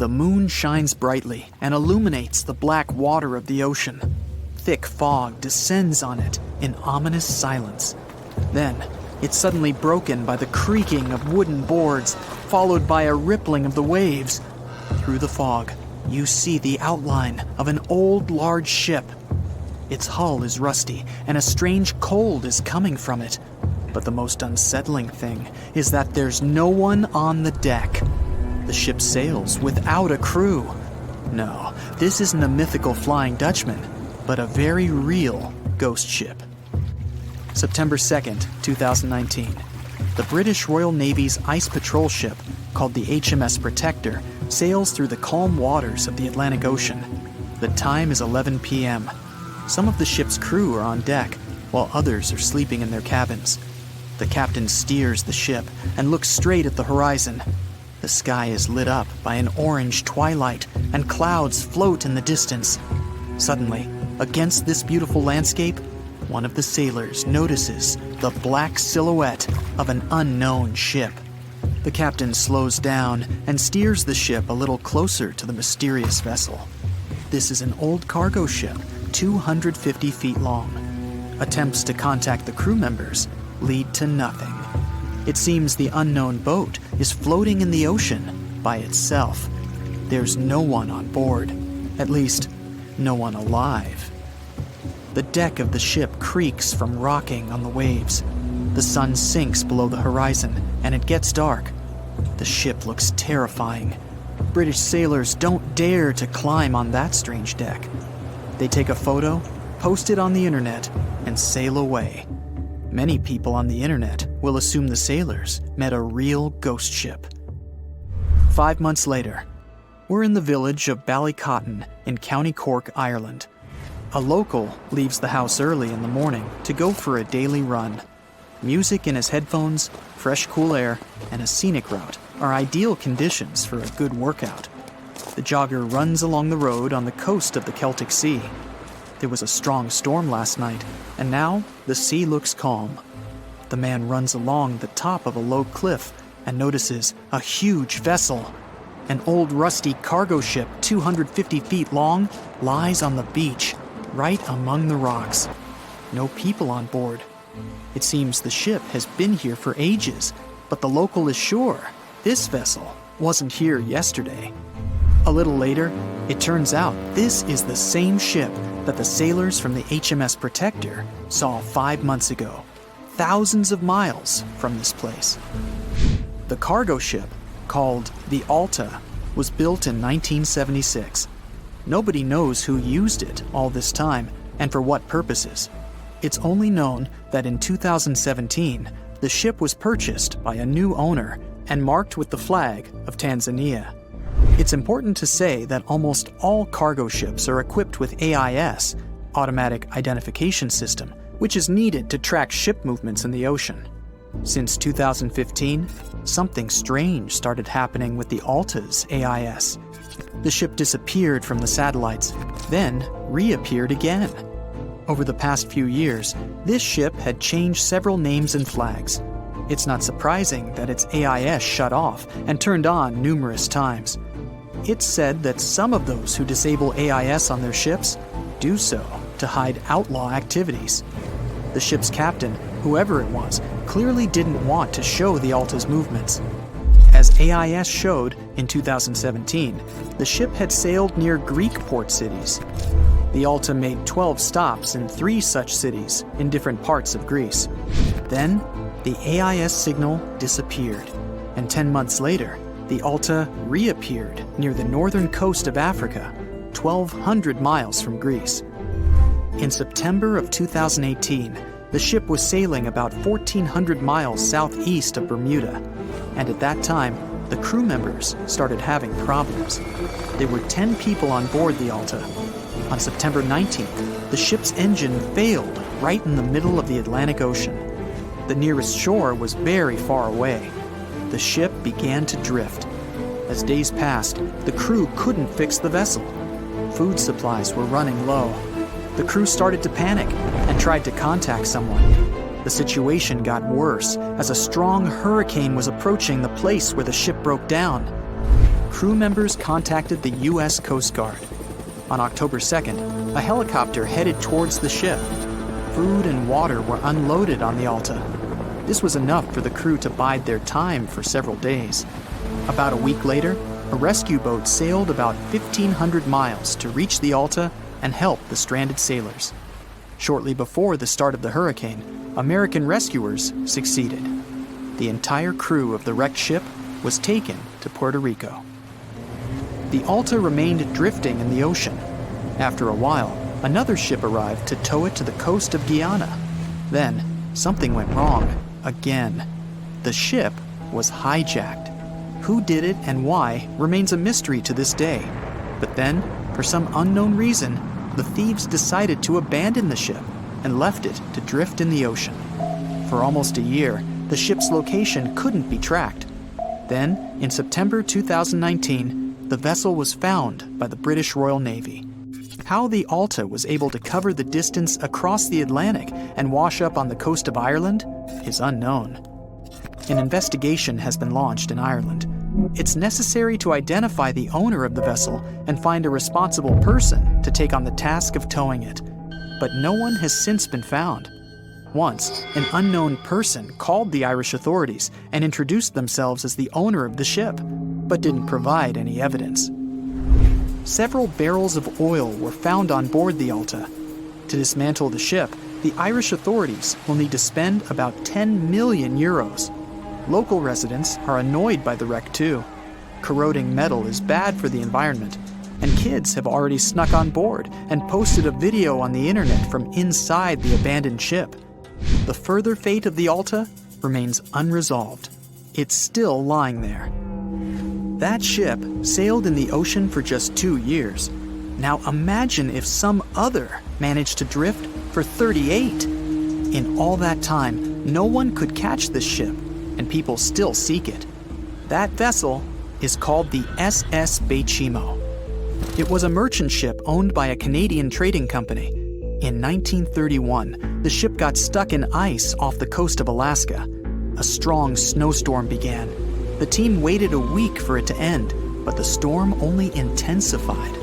The moon shines brightly and illuminates the black water of the ocean. Thick fog descends on it in ominous silence. Then, it's suddenly broken by the creaking of wooden boards, followed by a rippling of the waves. Through the fog, you see the outline of an old, large ship. Its hull is rusty, and a strange cold is coming from it. But the most unsettling thing is that there's no one on the deck. The ship sails without a crew. No, this isn't a mythical Flying Dutchman, but a very real ghost ship. September 2nd, 2019. The British Royal Navy's ice patrol ship, called the HMS Protector, sails through the calm waters of the Atlantic Ocean. The time is 11 p.m. Some of the ship's crew are on deck, while others are sleeping in their cabins. The captain steers the ship and looks straight at the horizon. The sky is lit up by an orange twilight, and clouds float in the distance. Suddenly, against this beautiful landscape, one of the sailors notices the black silhouette of an unknown ship. The captain slows down and steers the ship a little closer to the mysterious vessel. This is an old cargo ship, 250 feet long. Attempts to contact the crew members lead to nothing. It seems the unknown boat is floating in the ocean by itself. There's no one on board, at least, no one alive. The deck of the ship creaks from rocking on the waves. The sun sinks below the horizon, and it gets dark. The ship looks terrifying. British sailors don't dare to climb on that strange deck. They take a photo, post it on the internet, and sail away. Many people on the internet will assume the sailors met a real ghost ship. 5 months later, we're in the village of Ballycotton in County Cork, Ireland. A local leaves the house early in the morning to go for a daily run. Music in his headphones, fresh cool air, and a scenic route are ideal conditions for a good workout. The jogger runs along the road on the coast of the Celtic Sea. There was a strong storm last night, and now the sea looks calm. The man runs along the top of a low cliff and notices a huge vessel. An old rusty cargo ship 250 feet long lies on the beach, right among the rocks. No people on board. It seems the ship has been here for ages, but the local is sure this vessel wasn't here yesterday. A little later, it turns out this is the same ship that the sailors from the HMS Protector saw 5 months ago, thousands of miles from this place. The cargo ship, called the Alta, was built in 1976. Nobody knows who used it all this time and for what purposes. It's only known that in 2017, the ship was purchased by a new owner and marked with the flag of Tanzania. It's important to say that almost all cargo ships are equipped with AIS, Automatic Identification System, which is needed to track ship movements in the ocean. Since 2015, something strange started happening with the Alta's AIS. The ship disappeared from the satellites, then reappeared again. Over the past few years, this ship had changed several names and flags. It's not surprising that its AIS shut off and turned on numerous times. It's said that some of those who disable AIS on their ships do so to hide outlaw activities. The ship's captain, whoever it was, clearly didn't want to show the Alta's movements. As AIS showed in 2017, the ship had sailed near Greek port cities. The Alta made 12 stops in 3 such cities in different parts of Greece. Then, the AIS signal disappeared, and 10 months later, the Alta reappeared near the northern coast of Africa, 1,200 miles from Greece. In September of 2018, the ship was sailing about 1,400 miles southeast of Bermuda, and at that time, the crew members started having problems. There were 10 people on board the Alta. On September 19th, the ship's engine failed right in the middle of the Atlantic Ocean. The nearest shore was very far away. The ship began to drift. As days passed, the crew couldn't fix the vessel. Food supplies were running low. The crew started to panic and tried to contact someone. The situation got worse as a strong hurricane was approaching the place where the ship broke down. crew members contacted the U.S. Coast Guard. On October 2nd, a helicopter headed towards the ship. Food and water were unloaded on the Alta. This was enough for the crew to bide their time for several days. About a week later, a rescue boat sailed about 1,500 miles to reach the Alta and help the stranded sailors. Shortly before the start of the hurricane, American rescuers succeeded. The entire crew of the wrecked ship was taken to Puerto Rico. The Alta remained drifting in the ocean. After a while, another ship arrived to tow it to the coast of Guyana. Then, something went wrong again. The ship was hijacked. Who did it and why remains a mystery to this day. But then, for some unknown reason, the thieves decided to abandon the ship and left it to drift in the ocean. For almost a year, the ship's location couldn't be tracked. Then, in September 2019, the vessel was found by the British Royal Navy. How the Alta was able to cover the distance across the Atlantic and wash up on the coast of Ireland is unknown. An investigation has been launched in Ireland. It's necessary to identify the owner of the vessel and find a responsible person to take on the task of towing it. But no one has since been found. Once, an unknown person called the Irish authorities and introduced themselves as the owner of the ship, but didn't provide any evidence. Several barrels of oil were found on board the Alta. To dismantle the ship, the Irish authorities will need to spend about 10 million euros. Local residents are annoyed by the wreck too. Corroding metal is bad for the environment, and kids have already snuck on board and posted a video on the internet from inside the abandoned ship. The further fate of the Alta remains unresolved. It's still lying there. That ship sailed in the ocean for just 2 years. Now imagine if some other managed to drift for 38. In all that time, no one could catch this ship, and people still seek it. That vessel is called the SS Baychimo. It was a merchant ship owned by a Canadian trading company. In 1931, the ship got stuck in ice off the coast of Alaska. A strong snowstorm began. The team waited a week for it to end, but the storm only intensified.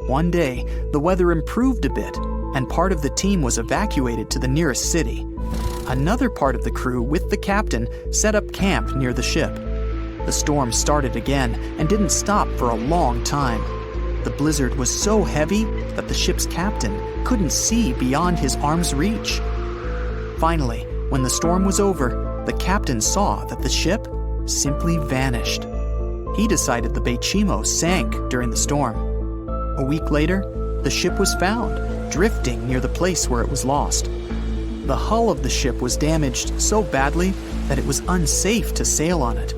One day, the weather improved a bit, and part of the team was evacuated to the nearest city. Another part of the crew, with the captain, set up camp near the ship. The storm started again and didn't stop for a long time. The blizzard was so heavy that the ship's captain couldn't see beyond his arm's reach. Finally, when the storm was over, the captain saw that the ship simply vanished. He decided the Baychimo sank during the storm. A week later, the ship was found, drifting near the place where it was lost. The hull of the ship was damaged so badly that it was unsafe to sail on it.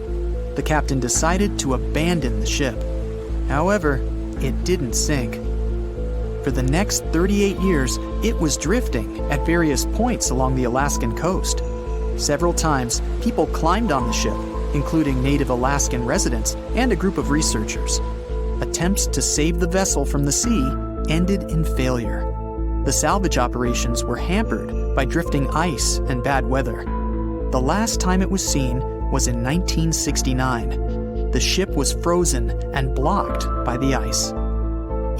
The captain decided to abandon the ship. However, it didn't sink. For the next 38 years, it was drifting at various points along the Alaskan coast. Several times, people climbed on the ship, including native Alaskan residents and a group of researchers. Attempts to save the vessel from the sea ended in failure. The salvage operations were hampered by drifting ice and bad weather. The last time it was seen was in 1969. The ship was frozen and blocked by the ice.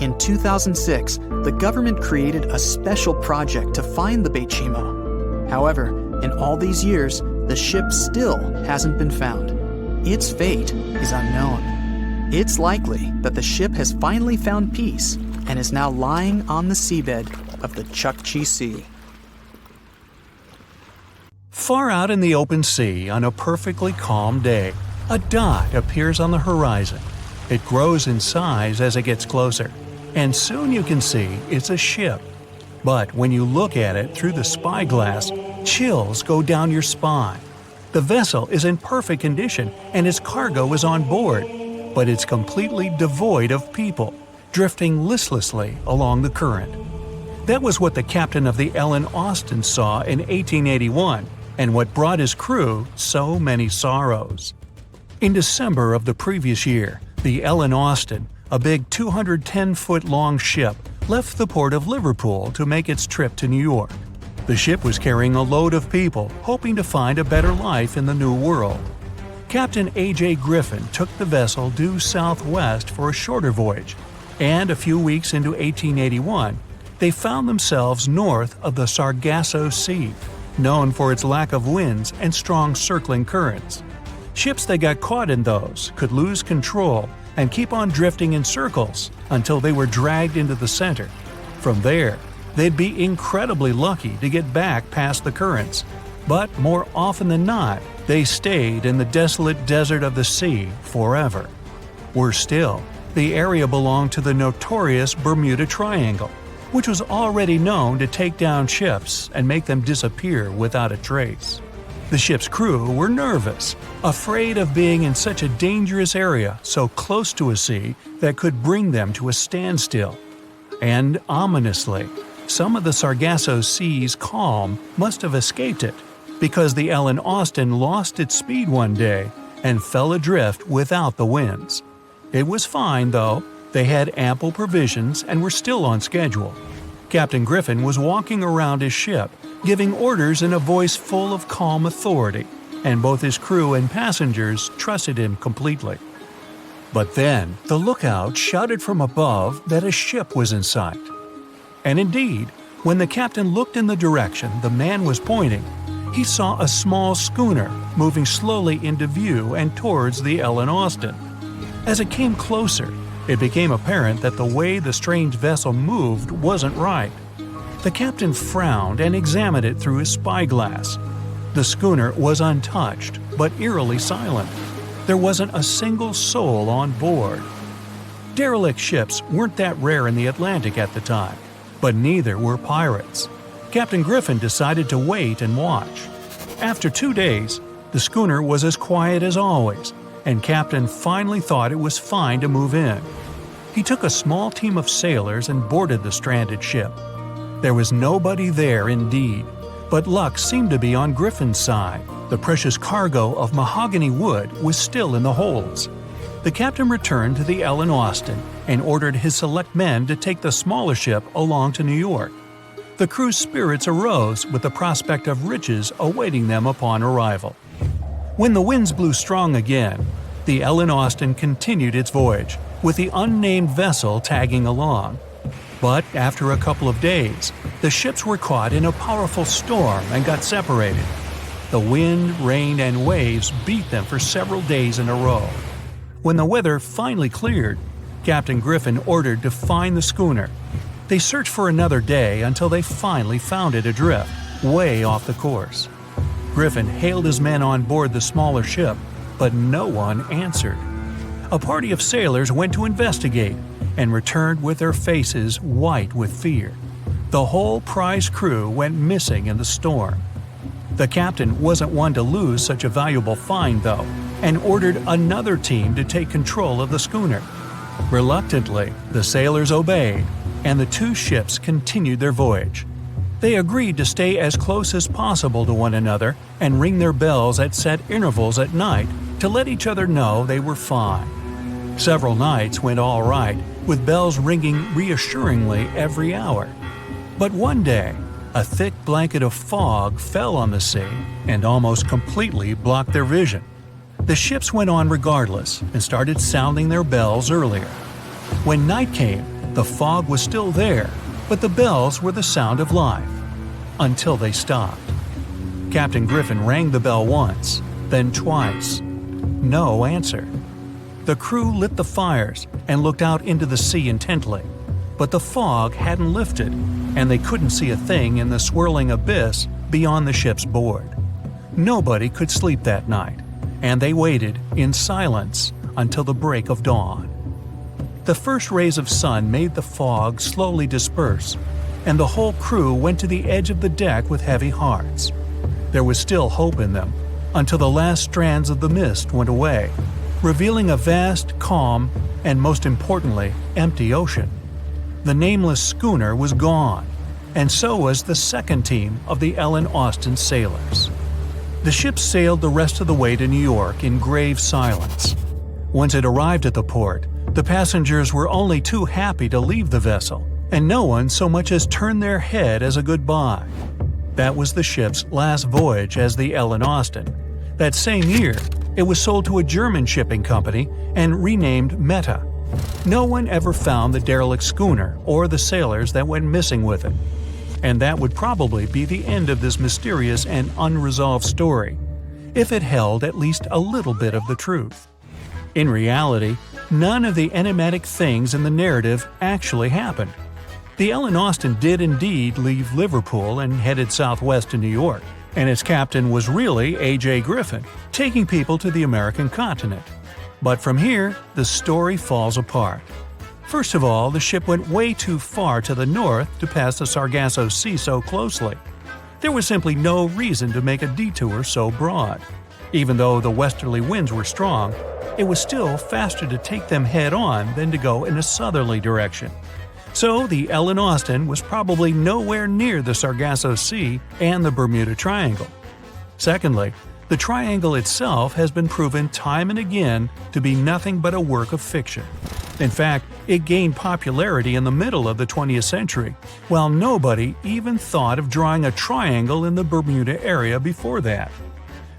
In 2006, the government created a special project to find the Baychimo. However, in all these years, the ship still hasn't been found. Its fate is unknown. It's likely that the ship has finally found peace and is now lying on the seabed of the Chukchi Sea. Far out in the open sea on a perfectly calm day, a dot appears on the horizon. It grows in size as it gets closer, and soon you can see it's a ship. But when you look at it through the spyglass, chills go down your spine. The vessel is in perfect condition and its cargo is on board, but it's completely devoid of people, drifting listlessly along the current. That was what the captain of the Ellen Austin saw in 1881, and what brought his crew so many sorrows. In December of the previous year, the Ellen Austin, a big 210-foot-long ship, left the port of Liverpool to make its trip to New York. The ship was carrying a load of people hoping to find a better life in the New World. Captain A.J. Griffin took the vessel due southwest for a shorter voyage, and a few weeks into 1881, they found themselves north of the Sargasso Sea, known for its lack of winds and strong circling currents. Ships that got caught in those could lose control and keep on drifting in circles until they were dragged into the center. From there, they'd be incredibly lucky to get back past the currents, but more often than not, they stayed in the desolate desert of the sea forever. Worse still, the area belonged to the notorious Bermuda Triangle, which was already known to take down ships and make them disappear without a trace. The ship's crew were nervous, afraid of being in such a dangerous area so close to a sea that could bring them to a standstill. And ominously, some of the Sargasso Sea's calm must have escaped it, because the Ellen Austin lost its speed one day and fell adrift without the winds. It was fine, though. They had ample provisions and were still on schedule. Captain Griffin was walking around his ship, giving orders in a voice full of calm authority, and both his crew and passengers trusted him completely. But then, the lookout shouted from above that a ship was in sight. And indeed, when the captain looked in the direction the man was pointing, he saw a small schooner moving slowly into view and towards the Ellen Austin. As it came closer, it became apparent that the way the strange vessel moved wasn't right. The captain frowned and examined it through his spyglass. The schooner was untouched, but eerily silent. There wasn't a single soul on board. Derelict ships weren't that rare in the Atlantic at the time, but neither were pirates. Captain Griffin decided to wait and watch. After 2 days, the schooner was as quiet as always, and Captain finally thought it was fine to move in. He took a small team of sailors and boarded the stranded ship. There was nobody there indeed, but luck seemed to be on Griffin's side. The precious cargo of mahogany wood was still in the holds. The captain returned to the Ellen Austin and ordered his select men to take the smaller ship along to New York. The crew's spirits arose with the prospect of riches awaiting them upon arrival. When the winds blew strong again, the Ellen Austin continued its voyage, with the unnamed vessel tagging along. But after a couple of days, the ships were caught in a powerful storm and got separated. The wind, rain, and waves beat them for several days in a row. When the weather finally cleared, Captain Griffin ordered to find the schooner. They searched for another day until they finally found it adrift, way off the course. Griffin hailed his men on board the smaller ship, but no one answered. A party of sailors went to investigate and returned with their faces white with fear. The whole prize crew went missing in the storm. The captain wasn't one to lose such a valuable find, though, and ordered another team to take control of the schooner. Reluctantly, the sailors obeyed, and the two ships continued their voyage. They agreed to stay as close as possible to one another and ring their bells at set intervals at night to let each other know they were fine. Several nights went all right, with bells ringing reassuringly every hour. But one day, a thick blanket of fog fell on the sea and almost completely blocked their vision. The ships went on regardless and started sounding their bells earlier. When night came, the fog was still there, but the bells were the sound of life. Until they stopped. Captain Griffin rang the bell once, then twice. No answer. The crew lit the fires and looked out into the sea intently, but the fog hadn't lifted, and they couldn't see a thing in the swirling abyss beyond the ship's board. Nobody could sleep that night, and they waited in silence until the break of dawn. The first rays of sun made the fog slowly disperse, and the whole crew went to the edge of the deck with heavy hearts. There was still hope in them, until the last strands of the mist went away, revealing a vast, calm, and most importantly, empty ocean. The nameless schooner was gone, and so was the second team of the Ellen Austin sailors. The ship sailed the rest of the way to New York in grave silence. Once it arrived at the port, the passengers were only too happy to leave the vessel, and no one so much as turned their head as a goodbye. That was the ship's last voyage as the Ellen Austin. That same year, It was sold to a German shipping company and renamed Meta. No one ever found the derelict schooner or the sailors that went missing with it. And that would probably be the end of this mysterious and unresolved story, if it held at least a little bit of the truth. In reality, none of the enigmatic things in the narrative actually happened. The Ellen Austin did indeed leave Liverpool and headed southwest to New York, and its captain was really A.J. Griffin, taking people to the American continent. But from here, the story falls apart. First of all, the ship went way too far to the north to pass the Sargasso Sea so closely. There was simply no reason to make a detour so broad. Even though the westerly winds were strong, it was still faster to take them head-on than to go in a southerly direction. So the Ellen Austin was probably nowhere near the Sargasso Sea and the Bermuda Triangle. Secondly, the triangle itself has been proven time and again to be nothing but a work of fiction. In fact, it gained popularity in the middle of the 20th century, while nobody even thought of drawing a triangle in the Bermuda area before that.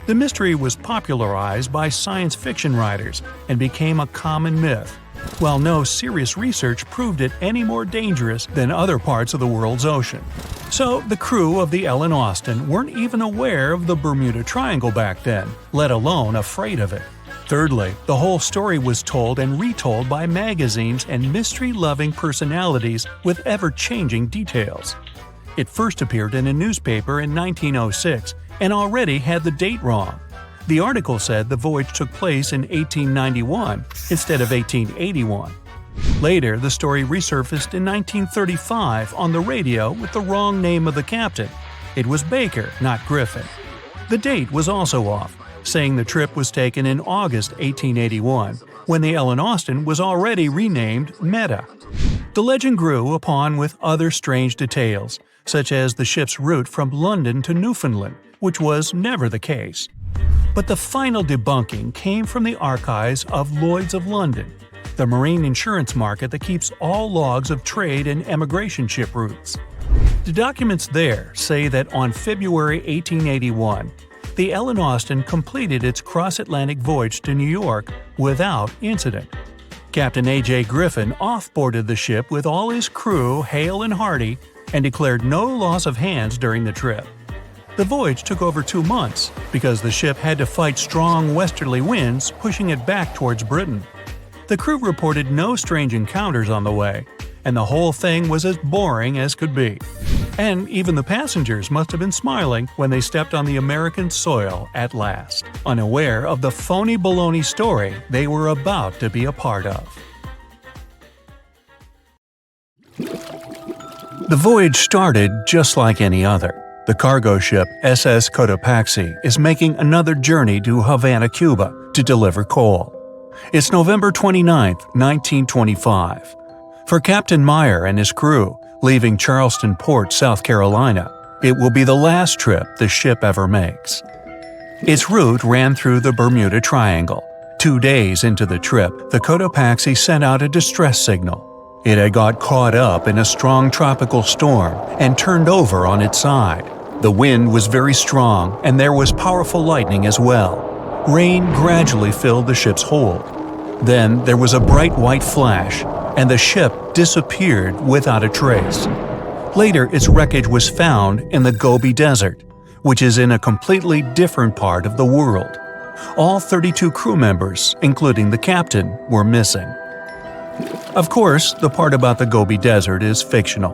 The mystery was popularized by science fiction writers and became a common myth, while no serious research proved it any more dangerous than other parts of the world's ocean. So the crew of the Ellen Austin weren't even aware of the Bermuda Triangle back then, let alone afraid of it. Thirdly, the whole story was told and retold by magazines and mystery-loving personalities with ever-changing details. It first appeared in a newspaper in 1906 and already had the date wrong. The article said the voyage took place in 1891 instead of 1881. Later, the story resurfaced in 1935 on the radio with the wrong name of the captain. It was Baker, not Griffin. The date was also off, saying the trip was taken in August 1881, when the Ellen Austin was already renamed Meta. The legend grew upon with other strange details, such as the ship's route from London to Newfoundland, which was never the case. But the final debunking came from the archives of Lloyd's of London, the marine insurance market that keeps all logs of trade and emigration ship routes. The documents there say that on February 1881, the Ellen Austin completed its cross-Atlantic voyage to New York without incident. Captain A.J. Griffin off-boarded the ship with all his crew hale and hearty and declared no loss of hands during the trip. The voyage took over 2 months because the ship had to fight strong westerly winds pushing it back towards Britain. The crew reported no strange encounters on the way, and the whole thing was as boring as could be. And even the passengers must have been smiling when they stepped on the American soil at last, unaware of the phony baloney story they were about to be a part of. The voyage started just like any other. The cargo ship SS Cotopaxi is making another journey to Havana, Cuba, to deliver coal. It's November 29, 1925. For Captain Meyer and his crew, leaving Charleston Port, South Carolina, it will be the last trip the ship ever makes. Its route ran through the Bermuda Triangle. 2 days into the trip, the Cotopaxi sent out a distress signal. It had got caught up in a strong tropical storm and turned over on its side. The wind was very strong and there was powerful lightning as well. Rain gradually filled the ship's hold. Then there was a bright white flash, and the ship disappeared without a trace. Later, its wreckage was found in the Gobi Desert, which is in a completely different part of the world. All 32 crew members, including the captain, were missing. Of course, the part about the Gobi Desert is fictional.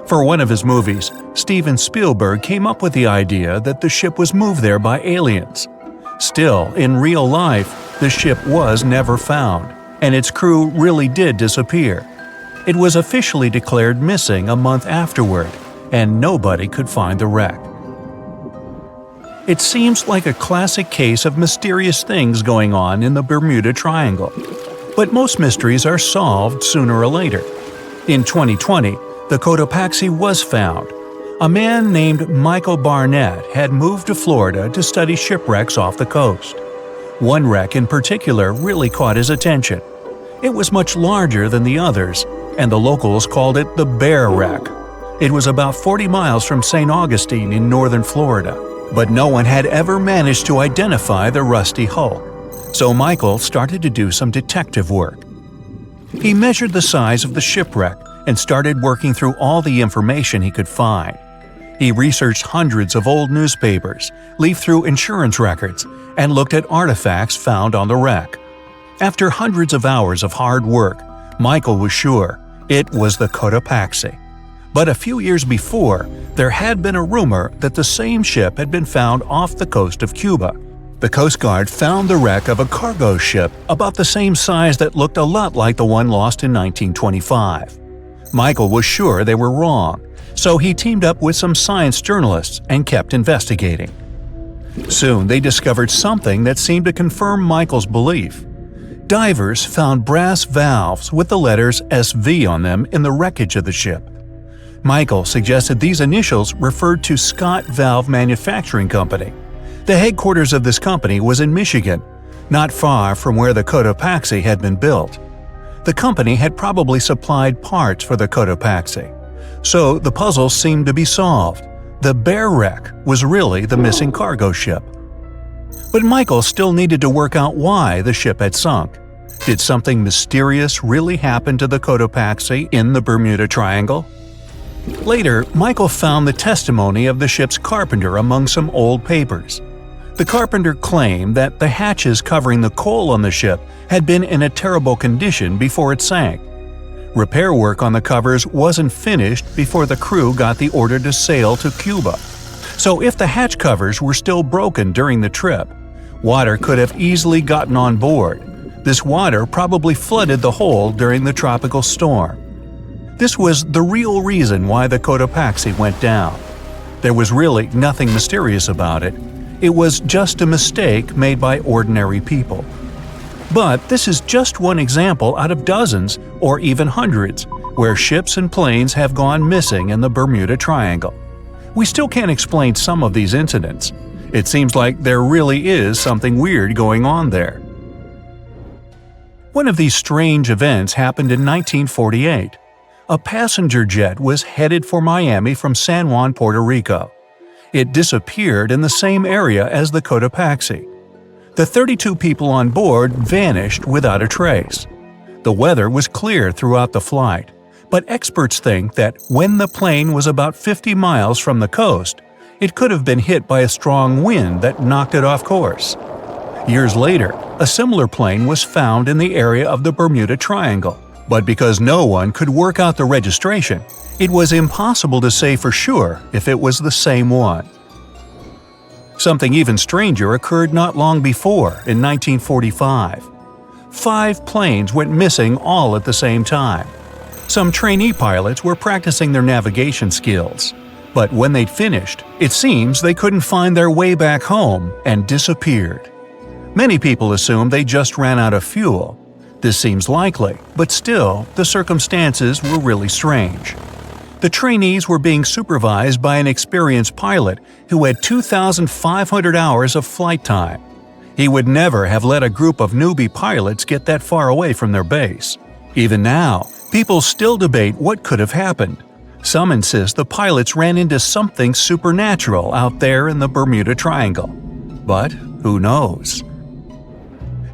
For one of his movies, Steven Spielberg came up with the idea that the ship was moved there by aliens. Still, in real life, the ship was never found, and its crew really did disappear. It was officially declared missing a month afterward, and nobody could find the wreck. It seems like a classic case of mysterious things going on in the Bermuda Triangle. But most mysteries are solved sooner or later. In 2020, the Cotopaxi was found. A man named Michael Barnett had moved to Florida to study shipwrecks off the coast. One wreck in particular really caught his attention. It was much larger than the others, and the locals called it the Bear Wreck. It was about 40 miles from St. Augustine in northern Florida, but no one had ever managed to identify the rusty hull. So Michael started to do some detective work. He measured the size of the shipwreck and started working through all the information he could find. He researched hundreds of old newspapers, leafed through insurance records, and looked at artifacts found on the wreck. After hundreds of hours of hard work, Michael was sure it was the Cotopaxi. But a few years before, there had been a rumor that the same ship had been found off the coast of Cuba. The Coast Guard found the wreck of a cargo ship about the same size that looked a lot like the one lost in 1925. Michael was sure they were wrong, so he teamed up with some science journalists and kept investigating. Soon they discovered something that seemed to confirm Michael's belief. Divers found brass valves with the letters SV on them in the wreckage of the ship. Michael suggested these initials referred to Scott Valve Manufacturing Company. The headquarters of this company was in Michigan, not far from where the Cotopaxi had been built. The company had probably supplied parts for the Cotopaxi. So the puzzle seemed to be solved. The Bear wreck was really the missing cargo ship. But Michael still needed to work out why the ship had sunk. Did something mysterious really happen to the Cotopaxi in the Bermuda Triangle? Later, Michael found the testimony of the ship's carpenter among some old papers. The carpenter claimed that the hatches covering the coal on the ship had been in a terrible condition before it sank. Repair work on the covers wasn't finished before the crew got the order to sail to Cuba. So if the hatch covers were still broken during the trip, water could have easily gotten on board. This water probably flooded the hold during the tropical storm. This was the real reason why the Cotopaxi went down. There was really nothing mysterious about it. It was just a mistake made by ordinary people. But this is just one example out of dozens, or even hundreds, where ships and planes have gone missing in the Bermuda Triangle. We still can't explain some of these incidents. It seems like there really is something weird going on there. One of these strange events happened in 1948. A passenger jet was headed for Miami from San Juan, Puerto Rico. It disappeared in the same area as the Cotopaxi. The 32 people on board vanished without a trace. The weather was clear throughout the flight, but experts think that when the plane was about 50 miles from the coast, it could have been hit by a strong wind that knocked it off course. Years later, a similar plane was found in the area of the Bermuda Triangle, but because no one could work out the registration, it was impossible to say for sure if it was the same one. Something even stranger occurred not long before, in 1945. 5 planes went missing all at the same time. Some trainee pilots were practicing their navigation skills, but when they'd finished, it seems they couldn't find their way back home and disappeared. Many people assume they just ran out of fuel. This seems likely, but still, the circumstances were really strange. The trainees were being supervised by an experienced pilot who had 2,500 hours of flight time. He would never have let a group of newbie pilots get that far away from their base. Even now, people still debate what could have happened. Some insist the pilots ran into something supernatural out there in the Bermuda Triangle. But who knows?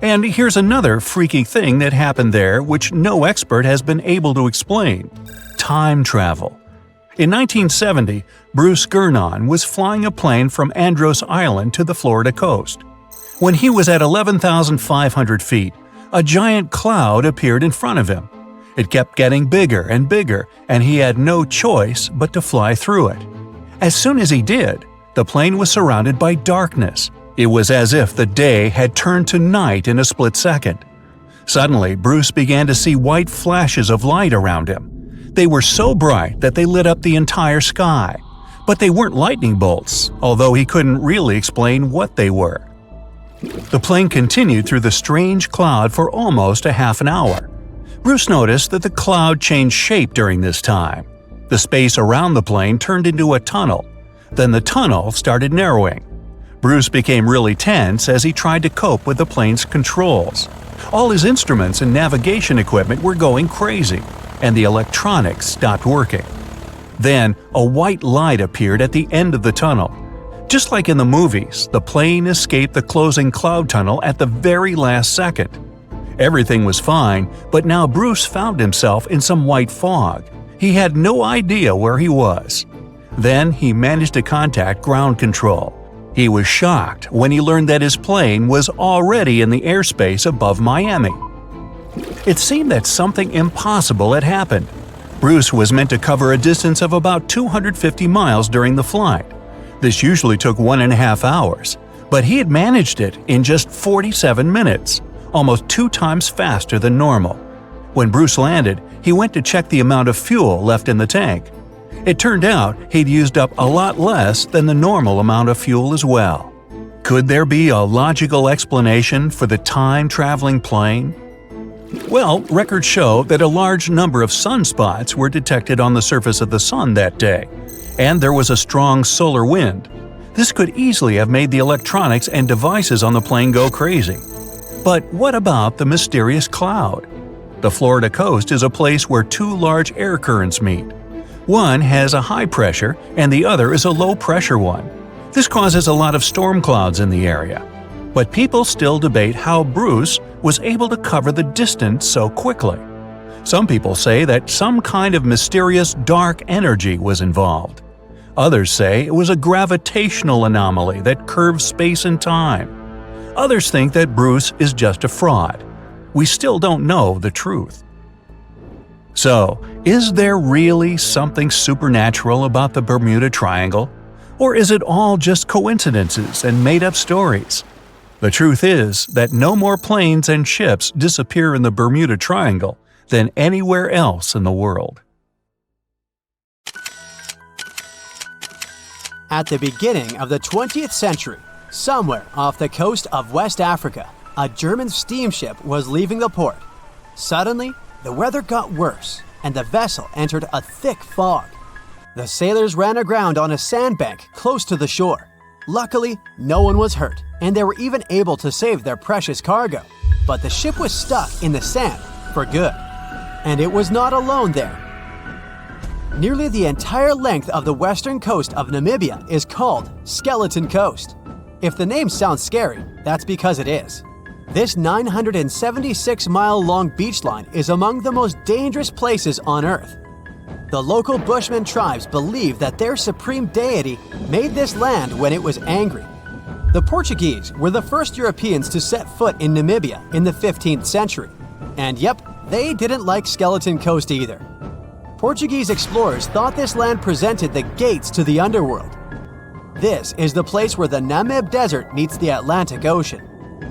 And here's another freaky thing that happened there which no expert has been able to explain. Time travel. In 1970, Bruce Gernon was flying a plane from Andros Island to the Florida coast. When he was at 11,500 feet, a giant cloud appeared in front of him. It kept getting bigger and bigger, and he had no choice but to fly through it. As soon as he did, the plane was surrounded by darkness. It was as if the day had turned to night in a split second. Suddenly, Bruce began to see white flashes of light around him. They were so bright that they lit up the entire sky. But they weren't lightning bolts, although he couldn't really explain what they were. The plane continued through the strange cloud for almost a half an hour. Bruce noticed that the cloud changed shape during this time. The space around the plane turned into a tunnel. Then the tunnel started narrowing. Bruce became really tense as he tried to cope with the plane's controls. All his instruments and navigation equipment were going crazy, and the electronics stopped working. Then, a white light appeared at the end of the tunnel. Just like in the movies, the plane escaped the closing cloud tunnel at the very last second. Everything was fine, but now Bruce found himself in some white fog. He had no idea where he was. Then he managed to contact ground control. He was shocked when he learned that his plane was already in the airspace above Miami. It seemed that something impossible had happened. Bruce was meant to cover a distance of about 250 miles during the flight. This usually took 1.5 hours, but he had managed it in just 47 minutes, almost 2 times faster than normal. When Bruce landed, he went to check the amount of fuel left in the tank. It turned out he'd used up a lot less than the normal amount of fuel as well. Could there be a logical explanation for the time-traveling plane? Well, records show that a large number of sunspots were detected on the surface of the sun that day, and there was a strong solar wind. This could easily have made the electronics and devices on the plane go crazy. But what about the mysterious cloud? The Florida coast is a place where 2 large air currents meet. One has a high pressure and the other is a low pressure one. This causes a lot of storm clouds in the area. But people still debate how Bruce was able to cover the distance so quickly. Some people say that some kind of mysterious dark energy was involved. Others say it was a gravitational anomaly that curves space and time. Others think that Bruce is just a fraud. We still don't know the truth. So, is there really something supernatural about the Bermuda Triangle? Or is it all just coincidences and made-up stories? The truth is that no more planes and ships disappear in the Bermuda Triangle than anywhere else in the world. At the beginning of the 20th century, somewhere off the coast of West Africa, a German steamship was leaving the port. Suddenly, the weather got worse, and the vessel entered a thick fog. The sailors ran aground on a sandbank close to the shore. Luckily, no one was hurt, and they were even able to save their precious cargo. But the ship was stuck in the sand for good. And it was not alone there. Nearly the entire length of the western coast of Namibia is called Skeleton Coast. If the name sounds scary, that's because it is. This 976-mile-long beach line is among the most dangerous places on Earth. The local Bushman tribes believe that their supreme deity made this land when it was angry. The Portuguese were the first Europeans to set foot in Namibia in the 15th century. And yep, they didn't like Skeleton Coast either. Portuguese explorers thought this land presented the gates to the underworld. This is the place where the Namib Desert meets the Atlantic Ocean.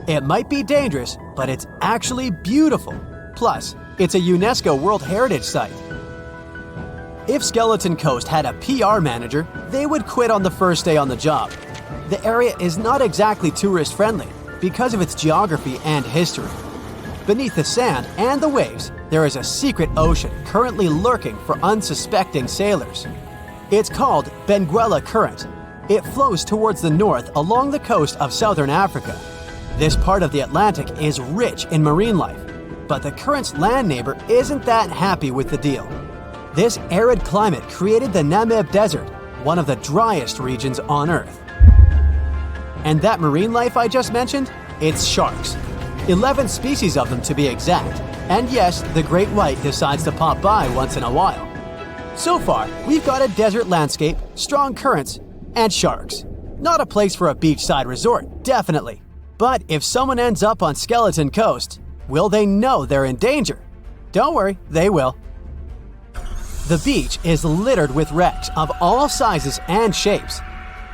It might be dangerous, but it's actually beautiful. Plus, it's a UNESCO World Heritage Site. If Skeleton Coast had a PR manager, they would quit on the first day on the job. The area is not exactly tourist-friendly because of its geography and history. Beneath the sand and the waves, there is a secret ocean currently lurking for unsuspecting sailors. It's called Benguela Current. It flows towards the north along the coast of southern Africa. This part of the Atlantic is rich in marine life, but the current's land neighbor isn't that happy with the deal. This arid climate created the Namib Desert, one of the driest regions on Earth. And that marine life I just mentioned? It's sharks. 11 species of them to be exact. And yes, the great white decides to pop by once in a while. So far, we've got a desert landscape, strong currents, and sharks. Not a place for a beachside resort, definitely. But if someone ends up on Skeleton Coast, will they know they're in danger? Don't worry, they will. The beach is littered with wrecks of all sizes and shapes.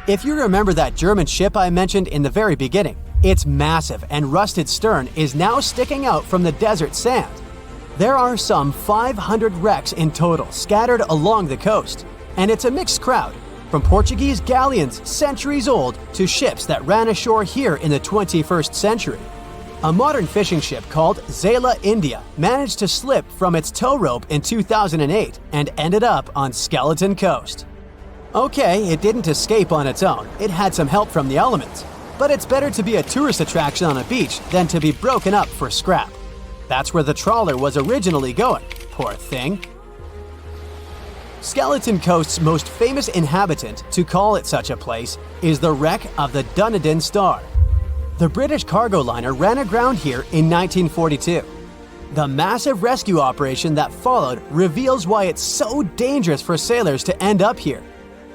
If you remember that German ship I mentioned in the very beginning, its massive and rusted stern is now sticking out from the desert sand. There are some 500 wrecks in total scattered along the coast, and it's a mixed crowd, from Portuguese galleons centuries old to ships that ran ashore here in the 21st century. A modern fishing ship called Zela India managed to slip from its tow rope in 2008 and ended up on Skeleton Coast. Okay, it didn't escape on its own, it had some help from the elements. But it's better to be a tourist attraction on a beach than to be broken up for scrap. That's where the trawler was originally going, poor thing. Skeleton Coast's most famous inhabitant, to call it such a place, is the wreck of the Dunedin Star. The British cargo liner ran aground here in 1942. The massive rescue operation that followed reveals why it's so dangerous for sailors to end up here.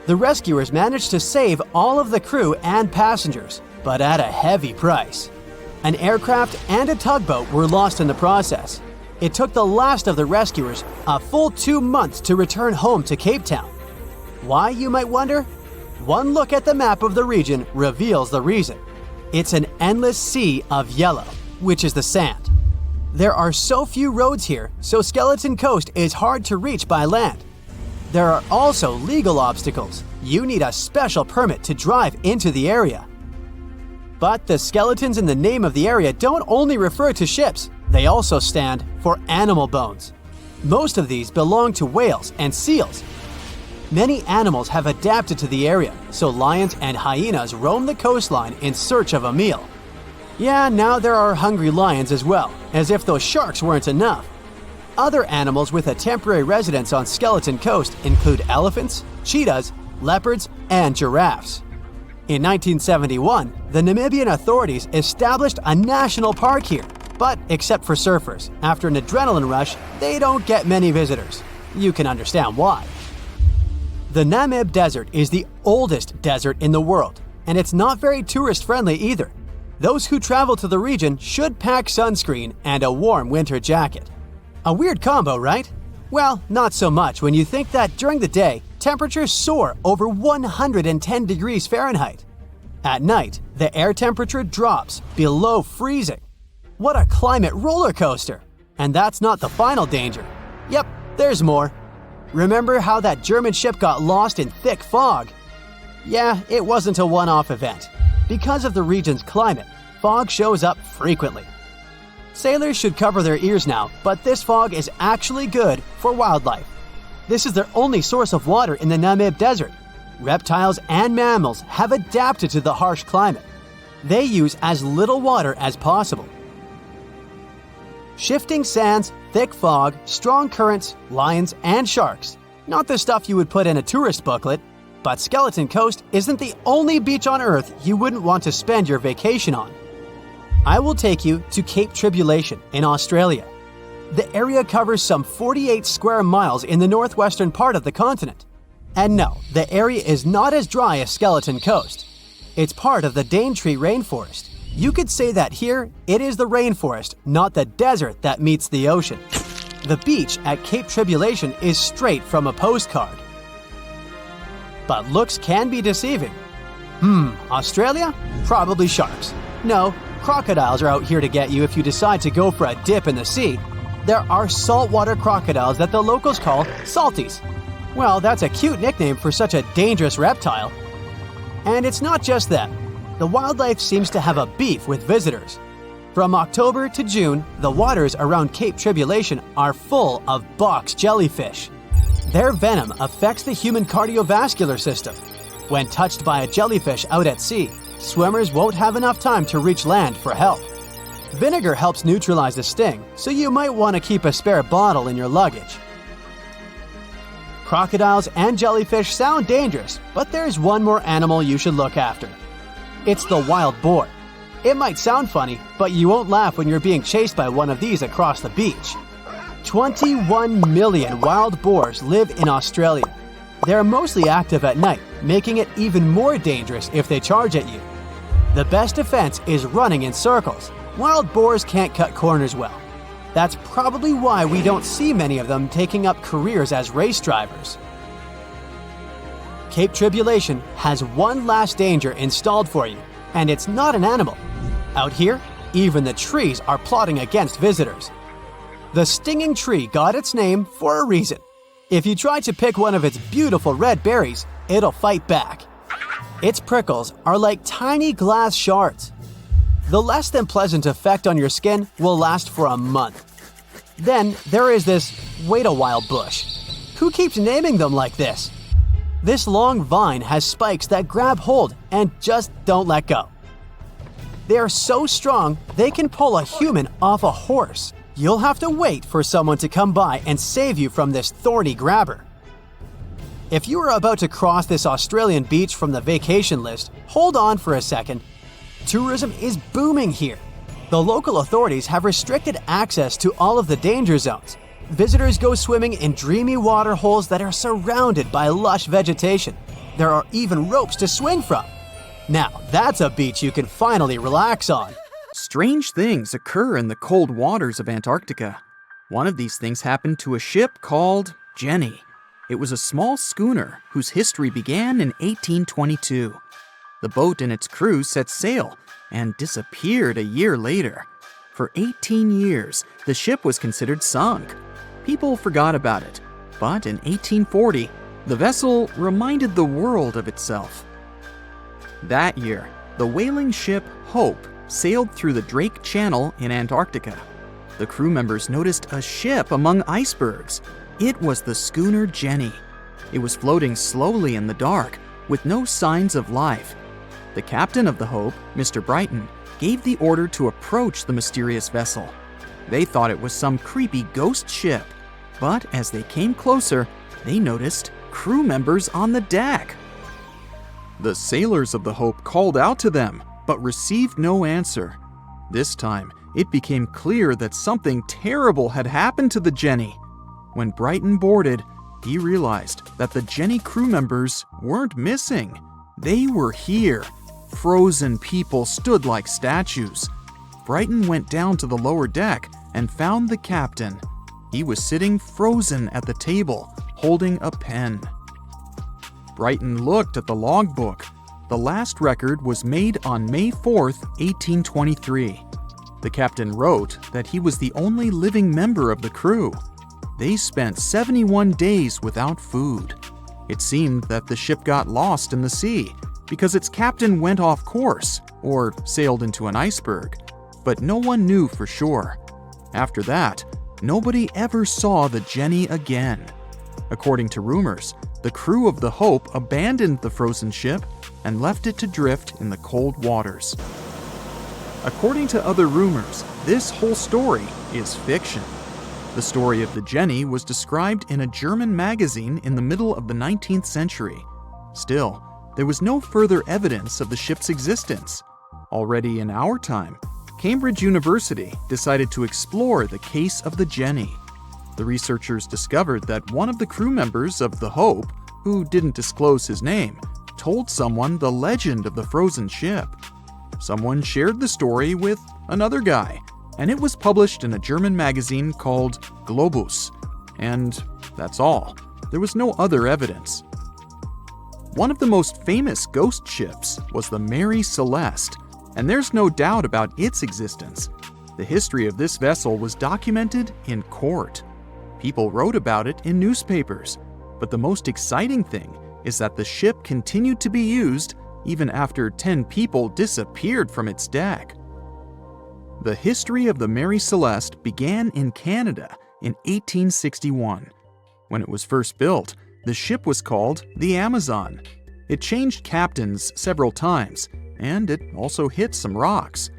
The rescuers managed to save all of the crew and passengers, but at a heavy price. An aircraft and a tugboat were lost in the process. It took the last of the rescuers a full 2 months to return home to Cape Town. Why, you might wonder? One look at the map of the region reveals the reason. It's an endless sea of yellow, which is the sand. There are so few roads here, so Skeleton Coast is hard to reach by land. There are also legal obstacles. You need a special permit to drive into the area. But the skeletons in the name of the area don't only refer to ships, they also stand for animal bones. Most of these belong to whales and seals. Many animals have adapted to the area, so lions and hyenas roam the coastline in search of a meal. Yeah, now there are hungry lions as well, as if those sharks weren't enough. Other animals with a temporary residence on Skeleton Coast include elephants, cheetahs, leopards, and giraffes. In 1971, the Namibian authorities established a national park here, but except for surfers, after an adrenaline rush, they don't get many visitors. You can understand why. The Namib Desert is the oldest desert in the world, and it's not very tourist-friendly either. Those who travel to the region should pack sunscreen and a warm winter jacket. A weird combo, right? Well, not so much when you think that during the day, temperatures soar over 110 degrees Fahrenheit. At night, the air temperature drops below freezing. What a climate roller coaster! And that's not the final danger. Yep, there's more. Remember how that German ship got lost in thick fog? Yeah, it wasn't a one-off event. Because of the region's climate, fog shows up frequently. Sailors should cover their ears now, but this fog is actually good for wildlife. This is their only source of water in the Namib Desert. Reptiles and mammals have adapted to the harsh climate. They use as little water as possible. Shifting sands, thick fog, strong currents, lions, and sharks. Not the stuff you would put in a tourist booklet. But Skeleton Coast isn't the only beach on Earth you wouldn't want to spend your vacation on. I will take you to Cape Tribulation in Australia. The area covers some 48 square miles in the northwestern part of the continent. And no, the area is not as dry as Skeleton Coast. It's part of the Daintree rainforest. You could say that here, it is the rainforest, not the desert that meets the ocean. The beach at Cape Tribulation is straight from a postcard. But looks can be deceiving. Australia? Probably sharks. No, crocodiles are out here to get you if you decide to go for a dip in the sea. There are saltwater crocodiles that the locals call salties. Well, that's a cute nickname for such a dangerous reptile. And it's not just them. The wildlife seems to have a beef with visitors. From October to June, the waters around Cape Tribulation are full of box jellyfish. Their venom affects the human cardiovascular system. When touched by a jellyfish out at sea, swimmers won't have enough time to reach land for help. Vinegar helps neutralize the sting, so you might want to keep a spare bottle in your luggage. Crocodiles and jellyfish sound dangerous, but there's one more animal you should look after. It's the wild boar. It might sound funny, but you won't laugh when you're being chased by one of these across the beach. 21 million wild boars live in Australia. They're mostly active at night, making it even more dangerous if they charge at you. The best defense is running in circles. Wild boars can't cut corners well. That's probably why we don't see many of them taking up careers as race drivers. Cape Tribulation has one last danger installed for you, and it's not an animal. Out here, even the trees are plotting against visitors. The stinging tree got its name for a reason. If you try to pick one of its beautiful red berries, it'll fight back. Its prickles are like tiny glass shards. The less than pleasant effect on your skin will last for a month. Then there is this wait-a-while bush. Who keeps naming them like this? This long vine has spikes that grab hold and just don't let go. They are so strong, they can pull a human off a horse. You'll have to wait for someone to come by and save you from this thorny grabber. If you are about to cross this Australian beach from the vacation list, hold on for a second. Tourism is booming here. The local authorities have restricted access to all of the danger zones. Visitors go swimming in dreamy water holes that are surrounded by lush vegetation. There are even ropes to swing from. Now, that's a beach you can finally relax on. Strange things occur in the cold waters of Antarctica. One of these things happened to a ship called Jenny. It was a small schooner whose history began in 1822. The boat and its crew set sail and disappeared a year later. For 18 years, the ship was considered sunk. People forgot about it, but in 1840, the vessel reminded the world of itself. That year, the whaling ship Hope sailed through the Drake Channel in Antarctica. The crew members noticed a ship among icebergs. It was the schooner Jenny. It was floating slowly in the dark, with no signs of life. The captain of the Hope, Mr. Brighton, gave the order to approach the mysterious vessel. They thought it was some creepy ghost ship, but as they came closer, they noticed crew members on the deck. The sailors of the Hope called out to them, but received no answer. This time, it became clear that something terrible had happened to the Jenny. When Brighton boarded, he realized that the Jenny crew members weren't missing. They were here. Frozen people stood like statues. Brighton went down to the lower deck and found the captain. He was sitting frozen at the table, holding a pen. Brighton looked at the logbook. The last record was made on May 4th, 1823. The captain wrote that he was the only living member of the crew. They spent 71 days without food. It seemed that the ship got lost in the sea because its captain went off course or sailed into an iceberg, but no one knew for sure. After that, nobody ever saw the Jenny again. According to rumors, the crew of the Hope abandoned the frozen ship and left it to drift in the cold waters. According to other rumors, this whole story is fiction. The story of the Jenny was described in a German magazine in the middle of the 19th century. Still, there was no further evidence of the ship's existence. Already in our time, Cambridge University decided to explore the case of the Jenny. The researchers discovered that one of the crew members of the Hope, who didn't disclose his name, told someone the legend of the frozen ship. Someone shared the story with another guy, and it was published in a German magazine called Globus. And that's all. There was no other evidence. One of the most famous ghost ships was the Mary Celeste, and there's no doubt about its existence. The history of this vessel was documented in court. People wrote about it in newspapers, but the most exciting thing is that the ship continued to be used even after 10 people disappeared from its deck. The history of the Mary Celeste began in Canada in 1861. When it was first built, the ship was called the Amazon. It changed captains several times, and it also hit some rocks.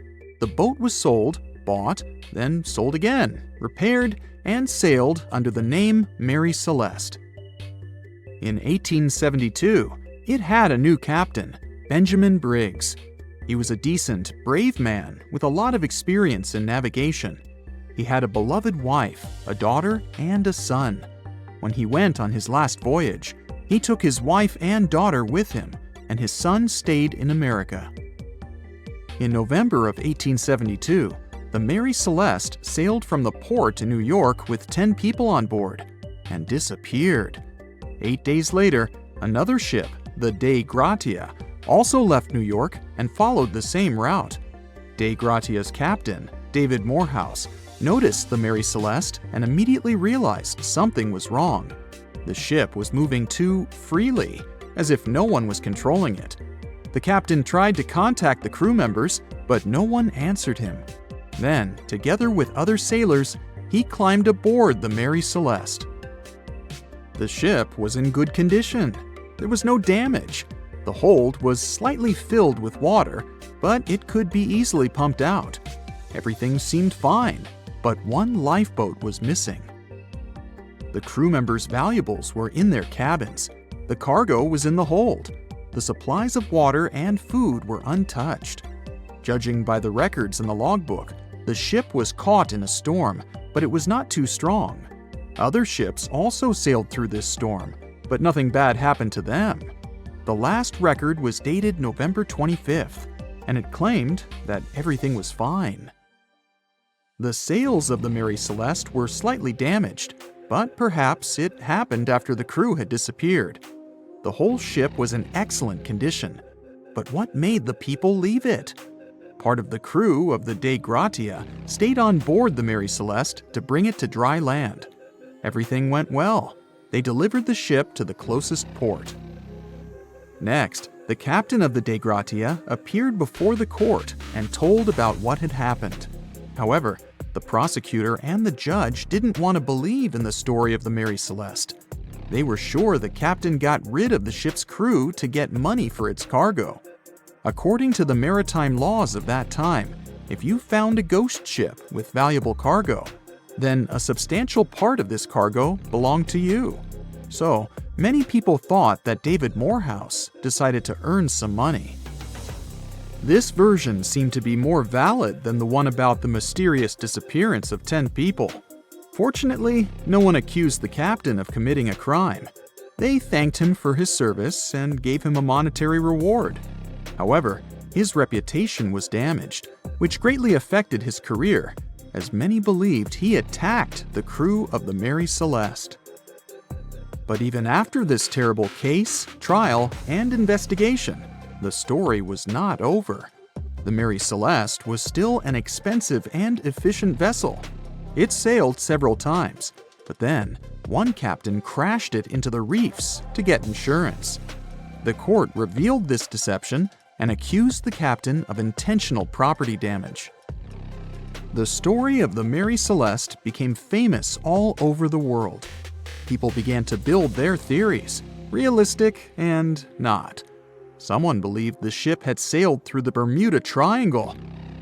The boat was sold, bought, then sold again, repaired, and sailed under the name Mary Celeste. In 1872, it had a new captain, Benjamin Briggs. He was a decent, brave man with a lot of experience in navigation. He had a beloved wife, a daughter, and a son. When he went on his last voyage, he took his wife and daughter with him, and his son stayed in America. In November of 1872, the Mary Celeste sailed from the port in New York with 10 people on board and disappeared. 8 days later, another ship, the Dei Gratia, also left New York and followed the same route. Dei Gratia's captain, David Morehouse, noticed the Mary Celeste and immediately realized something was wrong. The ship was moving too freely, as if no one was controlling it. The captain tried to contact the crew members, but no one answered him. Then, together with other sailors, he climbed aboard the Mary Celeste. The ship was in good condition. There was no damage. The hold was slightly filled with water, but it could be easily pumped out. Everything seemed fine, but one lifeboat was missing. The crew members' valuables were in their cabins. The cargo was in the hold. The supplies of water and food were untouched. Judging by the records in the logbook, the ship was caught in a storm, but it was not too strong. Other ships also sailed through this storm, but nothing bad happened to them. The last record was dated November 25th, and it claimed that everything was fine. The sails of the Mary Celeste were slightly damaged, but perhaps it happened after the crew had disappeared. The whole ship was in excellent condition, but what made the people leave it? Part of the crew of the Dei Gratia stayed on board the Mary Celeste to bring it to dry land. Everything went well. They delivered the ship to the closest port. Next, the captain of the Dei Gratia appeared before the court and told about what had happened. However, the prosecutor and the judge didn't want to believe in the story of the Mary Celeste. They were sure the captain got rid of the ship's crew to get money for its cargo. According to the maritime laws of that time, if you found a ghost ship with valuable cargo, then a substantial part of this cargo belonged to you. So, many people thought that David Morehouse decided to earn some money. This version seemed to be more valid than the one about the mysterious disappearance of 10 people. Fortunately, no one accused the captain of committing a crime. They thanked him for his service and gave him a monetary reward. However, his reputation was damaged, which greatly affected his career, as many believed he attacked the crew of the Mary Celeste. But even after this terrible case, trial, and investigation, the story was not over. The Mary Celeste was still an expensive and efficient vessel. It sailed several times, but then one captain crashed it into the reefs to get insurance. The court revealed this deception and accused the captain of intentional property damage. The story of the Mary Celeste became famous all over the world. People began to build their theories, realistic and not. Someone believed the ship had sailed through the Bermuda Triangle,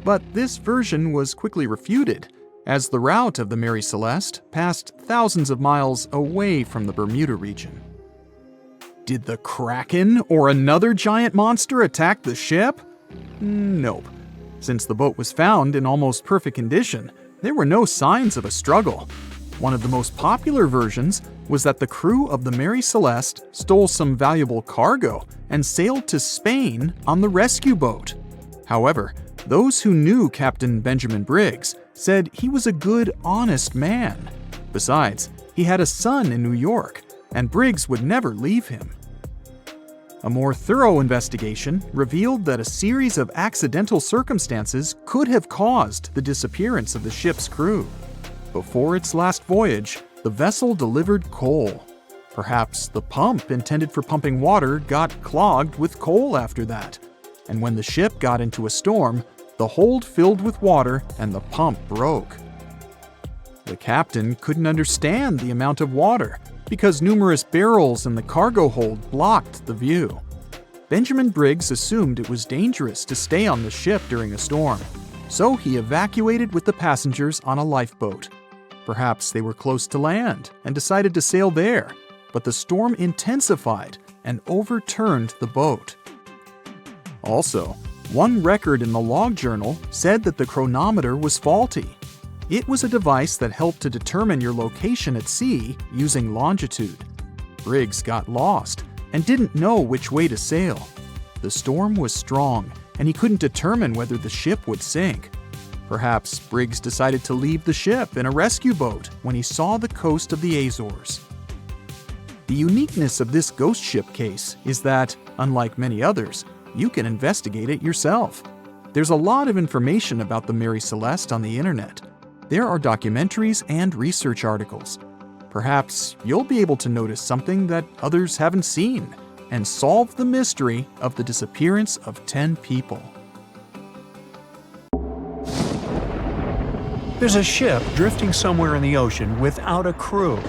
but this version was quickly refuted, as the route of the Mary Celeste passed thousands of miles away from the Bermuda region. Did the Kraken or another giant monster attack the ship? Nope. Since the boat was found in almost perfect condition, there were no signs of a struggle. One of the most popular versions was that the crew of the Mary Celeste stole some valuable cargo and sailed to Spain on the rescue boat. However, those who knew Captain Benjamin Briggs said he was a good, honest man. Besides, he had a son in New York, and Briggs would never leave him. A more thorough investigation revealed that a series of accidental circumstances could have caused the disappearance of the ship's crew. Before its last voyage, the vessel delivered coal. Perhaps the pump intended for pumping water got clogged with coal after that, and when the ship got into a storm, the hold filled with water and the pump broke. The captain couldn't understand the amount of water because numerous barrels in the cargo hold blocked the view. Benjamin Briggs assumed it was dangerous to stay on the ship during a storm, so he evacuated with the passengers on a lifeboat. Perhaps they were close to land and decided to sail there, but the storm intensified and overturned the boat. Also, one record in the log journal said that the chronometer was faulty. It was a device that helped to determine your location at sea using longitude. Briggs got lost and didn't know which way to sail. The storm was strong, and he couldn't determine whether the ship would sink. Perhaps Briggs decided to leave the ship in a rescue boat when he saw the coast of the Azores. The uniqueness of this ghost ship case is that, unlike many others, you can investigate it yourself. There's a lot of information about the Mary Celeste on the internet. There are documentaries and research articles. Perhaps you'll be able to notice something that others haven't seen and solve the mystery of the disappearance of 10 people. There's a ship drifting somewhere in the ocean without a crew.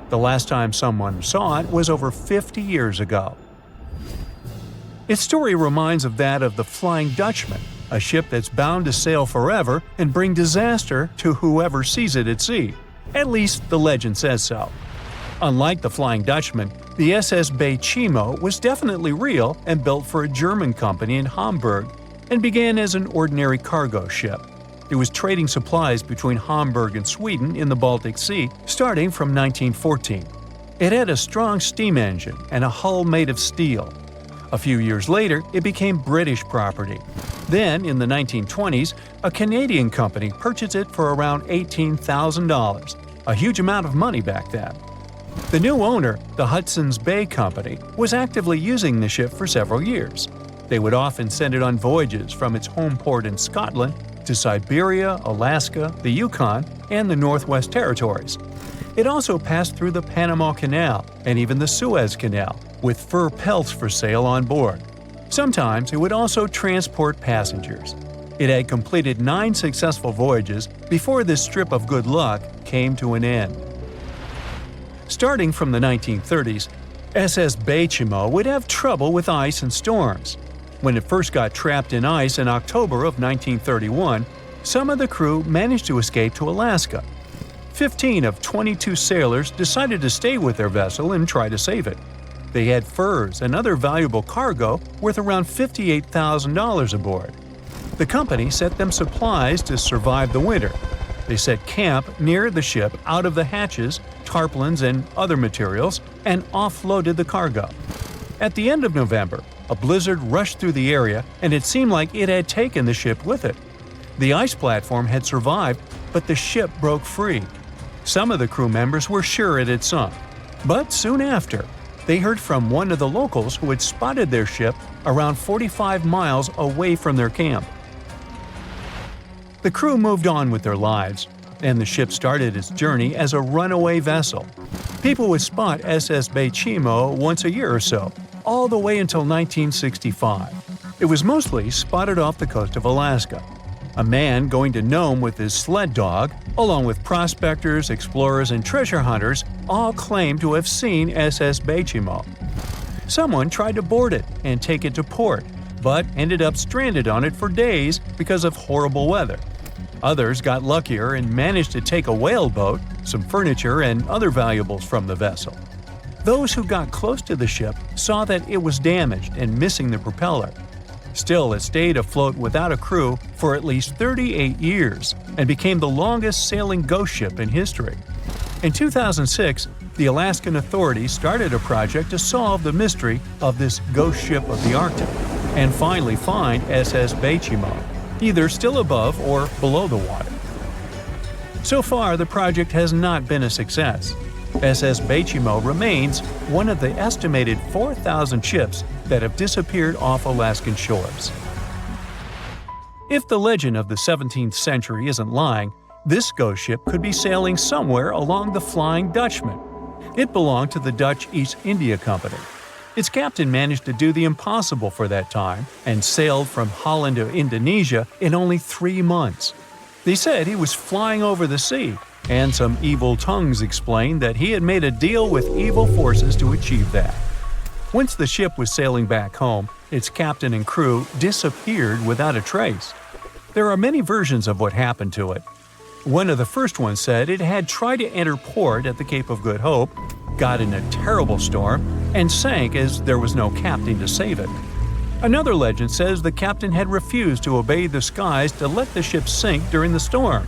The last time someone saw it was over 50 years ago. Its story reminds of that of the Flying Dutchman, a ship that's bound to sail forever and bring disaster to whoever sees it at sea. At least the legend says so. Unlike the Flying Dutchman, the SS Baychimo was definitely real and built for a German company in Hamburg and began as an ordinary cargo ship. It was trading supplies between Hamburg and Sweden in the Baltic Sea starting from 1914. It had a strong steam engine and a hull made of steel. A few years later, it became British property. Then, in the 1920s, a Canadian company purchased it for around $18,000, a huge amount of money back then. The new owner, the Hudson's Bay Company, was actively using the ship for several years. They would often send it on voyages from its home port in Scotland to Siberia, Alaska, the Yukon, and the Northwest Territories. It also passed through the Panama Canal and even the Suez Canal, with fur pelts for sale on board. Sometimes it would also transport passengers. It had completed 9 successful voyages before this strip of good luck came to an end. Starting from the 1930s, SS Baychimo would have trouble with ice and storms. When it first got trapped in ice in October of 1931, some of the crew managed to escape to Alaska. 15 of 22 sailors decided to stay with their vessel and try to save it. They had furs and other valuable cargo worth around $58,000 aboard. The company sent them supplies to survive the winter. They set camp near the ship out of the hatches, tarpaulins, and other materials, and offloaded the cargo. At the end of November, a blizzard rushed through the area, and it seemed like it had taken the ship with it. The ice platform had survived, but the ship broke free. Some of the crew members were sure it had sunk. But soon after, they heard from one of the locals who had spotted their ship around 45 miles away from their camp. The crew moved on with their lives, and the ship started its journey as a runaway vessel. People would spot SS Baychimo once a year or so, all the way until 1965. It was mostly spotted off the coast of Alaska. A man going to Nome with his sled dog, along with prospectors, explorers, and treasure hunters, all claimed to have seen SS Baychimo. Someone tried to board it and take it to port, but ended up stranded on it for days because of horrible weather. Others got luckier and managed to take a whaleboat, some furniture, and other valuables from the vessel. Those who got close to the ship saw that it was damaged and missing the propeller. Still, it stayed afloat without a crew for at least 38 years and became the longest sailing ghost ship in history. In 2006, the Alaskan authorities started a project to solve the mystery of this ghost ship of the Arctic and finally find SS Baychimo, either still above or below the water. So far, the project has not been a success. SS Baychimo remains one of the estimated 4,000 ships that have disappeared off Alaskan shores. If the legend of the 17th century isn't lying, this ghost ship could be sailing somewhere along the Flying Dutchman. It belonged to the Dutch East India Company. Its captain managed to do the impossible for that time and sailed from Holland to Indonesia in only 3 months. They said he was flying over the sea, and some evil tongues explained that he had made a deal with evil forces to achieve that. Once the ship was sailing back home, its captain and crew disappeared without a trace. There are many versions of what happened to it. One of the first ones said it had tried to enter port at the Cape of Good Hope, got in a terrible storm, and sank as there was no captain to save it. Another legend says the captain had refused to obey the skies to let the ship sink during the storm.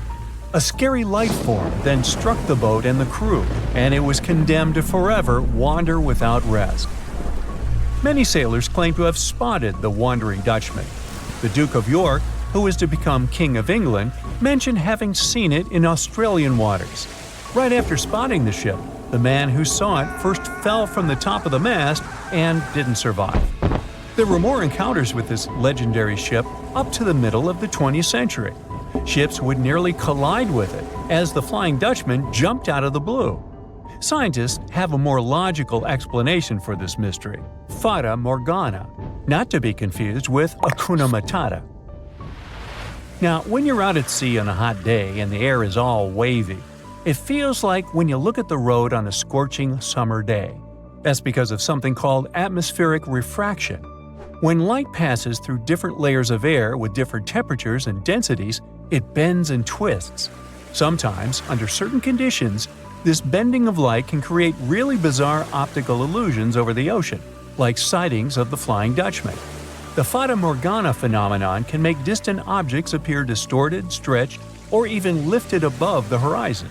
A scary life form then struck the boat and the crew, and it was condemned to forever wander without rest. Many sailors claim to have spotted the wandering Dutchman. The Duke of York, who was to become King of England, mentioned having seen it in Australian waters. Right after spotting the ship, the man who saw it first fell from the top of the mast and didn't survive. There were more encounters with this legendary ship up to the middle of the 20th century. Ships would nearly collide with it as the Flying Dutchman jumped out of the blue. Scientists have a more logical explanation for this mystery: Fata Morgana, not to be confused with Hakuna Matata. Now, when you're out at sea on a hot day and the air is all wavy, it feels like when you look at the road on a scorching summer day. That's because of something called atmospheric refraction. When light passes through different layers of air with different temperatures and densities, it bends and twists. Sometimes, under certain conditions, This bending of light can create really bizarre optical illusions over the ocean, like sightings of the Flying Dutchman. The Fata Morgana phenomenon can make distant objects appear distorted, stretched, or even lifted above the horizon.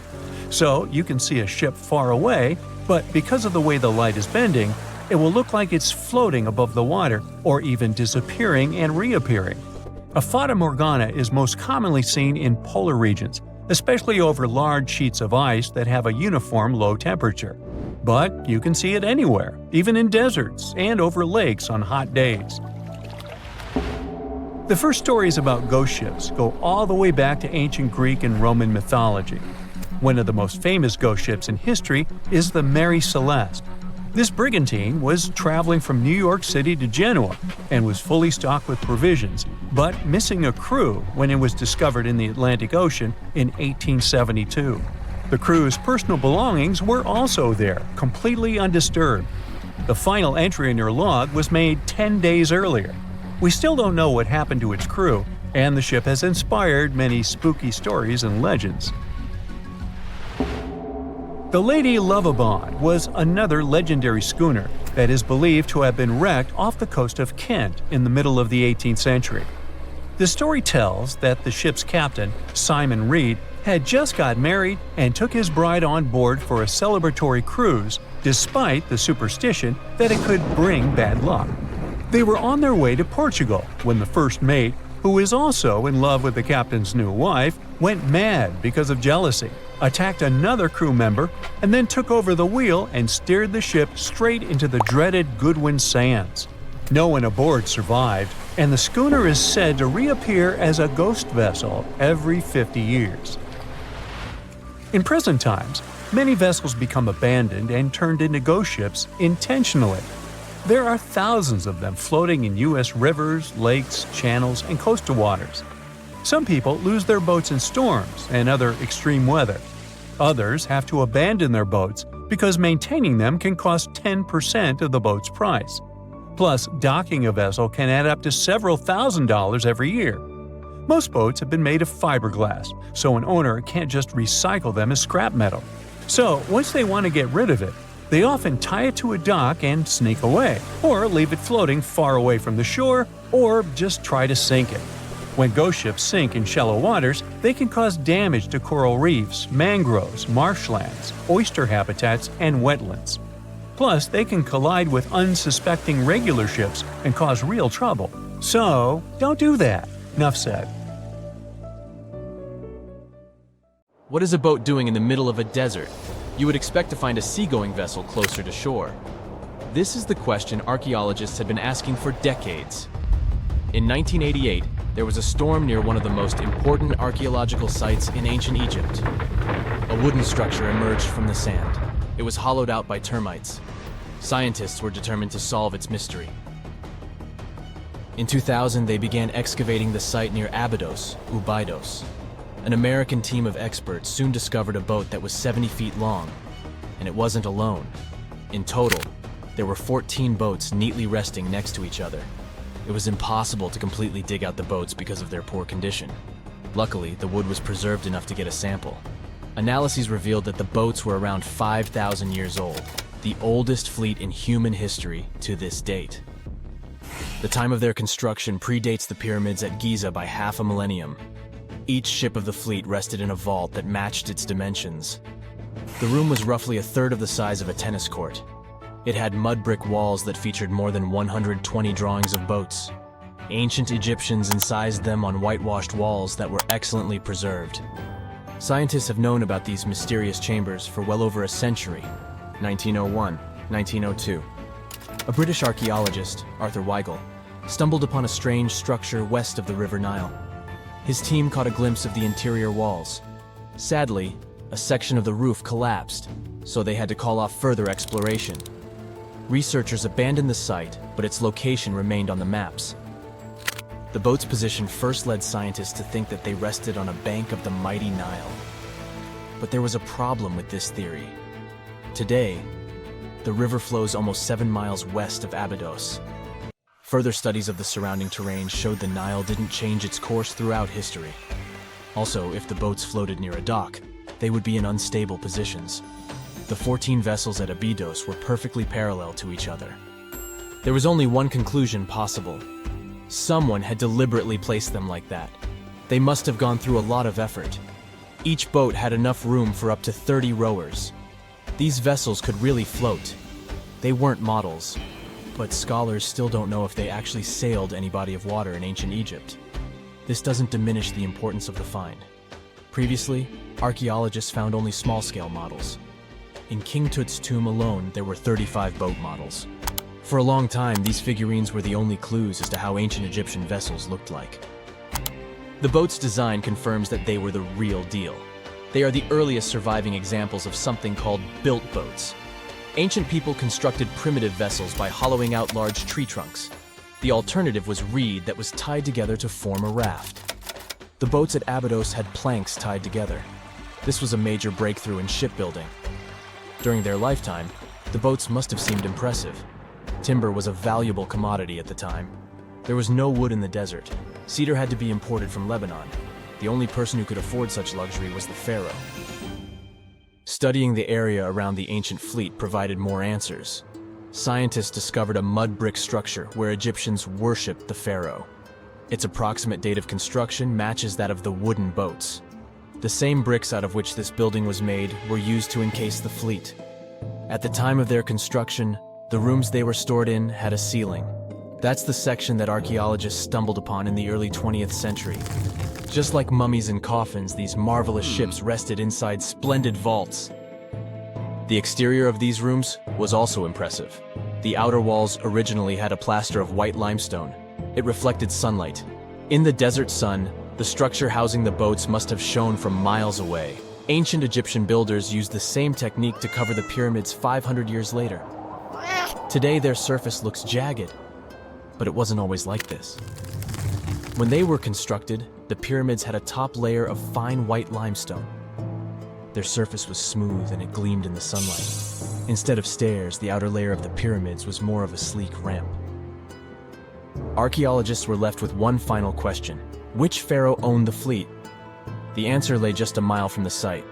So you can see a ship far away, but because of the way the light is bending, it will look like it's floating above the water or even disappearing and reappearing. A Fata Morgana is most commonly seen in polar regions, especially over large sheets of ice that have a uniform low temperature. But you can see it anywhere, even in deserts and over lakes on hot days. The first stories about ghost ships go all the way back to ancient Greek and Roman mythology. One of the most famous ghost ships in history is the Mary Celeste. This brigantine was traveling from New York City to Genoa and was fully stocked with provisions, but missing a crew when it was discovered in the Atlantic Ocean in 1872. The crew's personal belongings were also there, completely undisturbed. The final entry in their log was made 10 days earlier. We still don't know what happened to its crew, and the ship has inspired many spooky stories and legends. The Lady Lovibond was another legendary schooner that is believed to have been wrecked off the coast of Kent in the middle of the 18th century. The story tells that the ship's captain, Simon Reed, had just got married and took his bride on board for a celebratory cruise, despite the superstition that it could bring bad luck. They were on their way to Portugal when the first mate, who is also in love with the captain's new wife, went mad because of jealousy, attacked another crew member, and then took over the wheel and steered the ship straight into the dreaded Goodwin Sands. No one aboard survived, and the schooner is said to reappear as a ghost vessel every 50 years. In present times, many vessels become abandoned and turned into ghost ships intentionally. There are thousands of them floating in U.S. rivers, lakes, channels, and coastal waters. Some people lose their boats in storms and other extreme weather. Others have to abandon their boats because maintaining them can cost 10% of the boat's price. Plus, docking a vessel can add up to several $1,000s every year. Most boats have been made of fiberglass, so an owner can't just recycle them as scrap metal. So, once they want to get rid of it, they often tie it to a dock and sneak away, or leave it floating far away from the shore, or just try to sink it. When ghost ships sink in shallow waters, they can cause damage to coral reefs, mangroves, marshlands, oyster habitats, and wetlands. Plus, they can collide with unsuspecting regular ships and cause real trouble. So, don't do that. Enough said. What is a boat doing in the middle of a desert? You would expect to find a seagoing vessel closer to shore. This is the question archaeologists have been asking for decades. In 1988, there was a storm near one of the most important archaeological sites in ancient Egypt. A wooden structure emerged from the sand. It was hollowed out by termites. Scientists were determined to solve its mystery. In 2000, they began excavating the site near Abydos, Abydos. An American team of experts soon discovered a boat that was 70 feet long, and it wasn't alone. In total, there were 14 boats neatly resting next to each other. It was impossible to completely dig out the boats because of their poor condition. Luckily, the wood was preserved enough to get a sample. Analyses revealed that the boats were around 5,000 years old, the oldest fleet in human history to this date. The time of their construction predates the pyramids at Giza by half a millennium. Each ship of the fleet rested in a vault that matched its dimensions. The room was roughly a third of the size of a tennis court. It had mud brick walls that featured more than 120 drawings of boats. Ancient Egyptians incised them on whitewashed walls that were excellently preserved. Scientists have known about these mysterious chambers for well over a century. 1901, 1902. A British archaeologist, Arthur Weigel, stumbled upon a strange structure west of the River Nile. His team caught a glimpse of the interior walls. Sadly, a section of the roof collapsed, so they had to call off further exploration. Researchers abandoned the site, but its location remained on the maps. The boat's position first led scientists to think that they rested on a bank of the mighty Nile. But there was a problem with this theory. Today, the river flows almost 7 miles west of Abydos. Further studies of the surrounding terrain showed the Nile didn't change its course throughout history. Also, if the boats floated near a dock, they would be in unstable positions. The 14 vessels at Abydos were perfectly parallel to each other. There was only one conclusion possible. Someone had deliberately placed them like that. They must have gone through a lot of effort. Each boat had enough room for up to 30 rowers. These vessels could really float. They weren't models, but scholars still don't know if they actually sailed any body of water in ancient Egypt. This doesn't diminish the importance of the find. Previously, archaeologists found only small-scale models. In King Tut's tomb alone, there were 35 boat models. For a long time, these figurines were the only clues as to how ancient Egyptian vessels looked like. The boat's design confirms that they were the real deal. They are the earliest surviving examples of something called built boats. Ancient people constructed primitive vessels by hollowing out large tree trunks. The alternative was reed that was tied together to form a raft. The boats at Abydos had planks tied together. This was a major breakthrough in shipbuilding. During their lifetime, the boats must have seemed impressive. Timber was a valuable commodity at the time. There was no wood in the desert. Cedar had to be imported from Lebanon. The only person who could afford such luxury was the pharaoh. Studying the area around the ancient fleet provided more answers. Scientists discovered a mud brick structure where Egyptians worshipped the pharaoh. Its approximate date of construction matches that of the wooden boats. The same bricks out of which this building was made were used to encase the fleet. At the time of their construction, the rooms they were stored in had a ceiling. That's the section that archaeologists stumbled upon in the early 20th century. Just like mummies and coffins, these marvelous ships rested inside splendid vaults. The exterior of these rooms was also impressive. The outer walls originally had a plaster of white limestone. It reflected sunlight. In the desert sun, the structure housing the boats must have shone from miles away. Ancient Egyptian builders used the same technique to cover the pyramids 500 years later. Today, their surface looks jagged, but it wasn't always like this. When they were constructed, the pyramids had a top layer of fine white limestone. Their surface was smooth and it gleamed in the sunlight. Instead of stairs, the outer layer of the pyramids was more of a sleek ramp. Archaeologists were left with one final question. Which pharaoh owned the fleet? The answer lay just a mile from the site.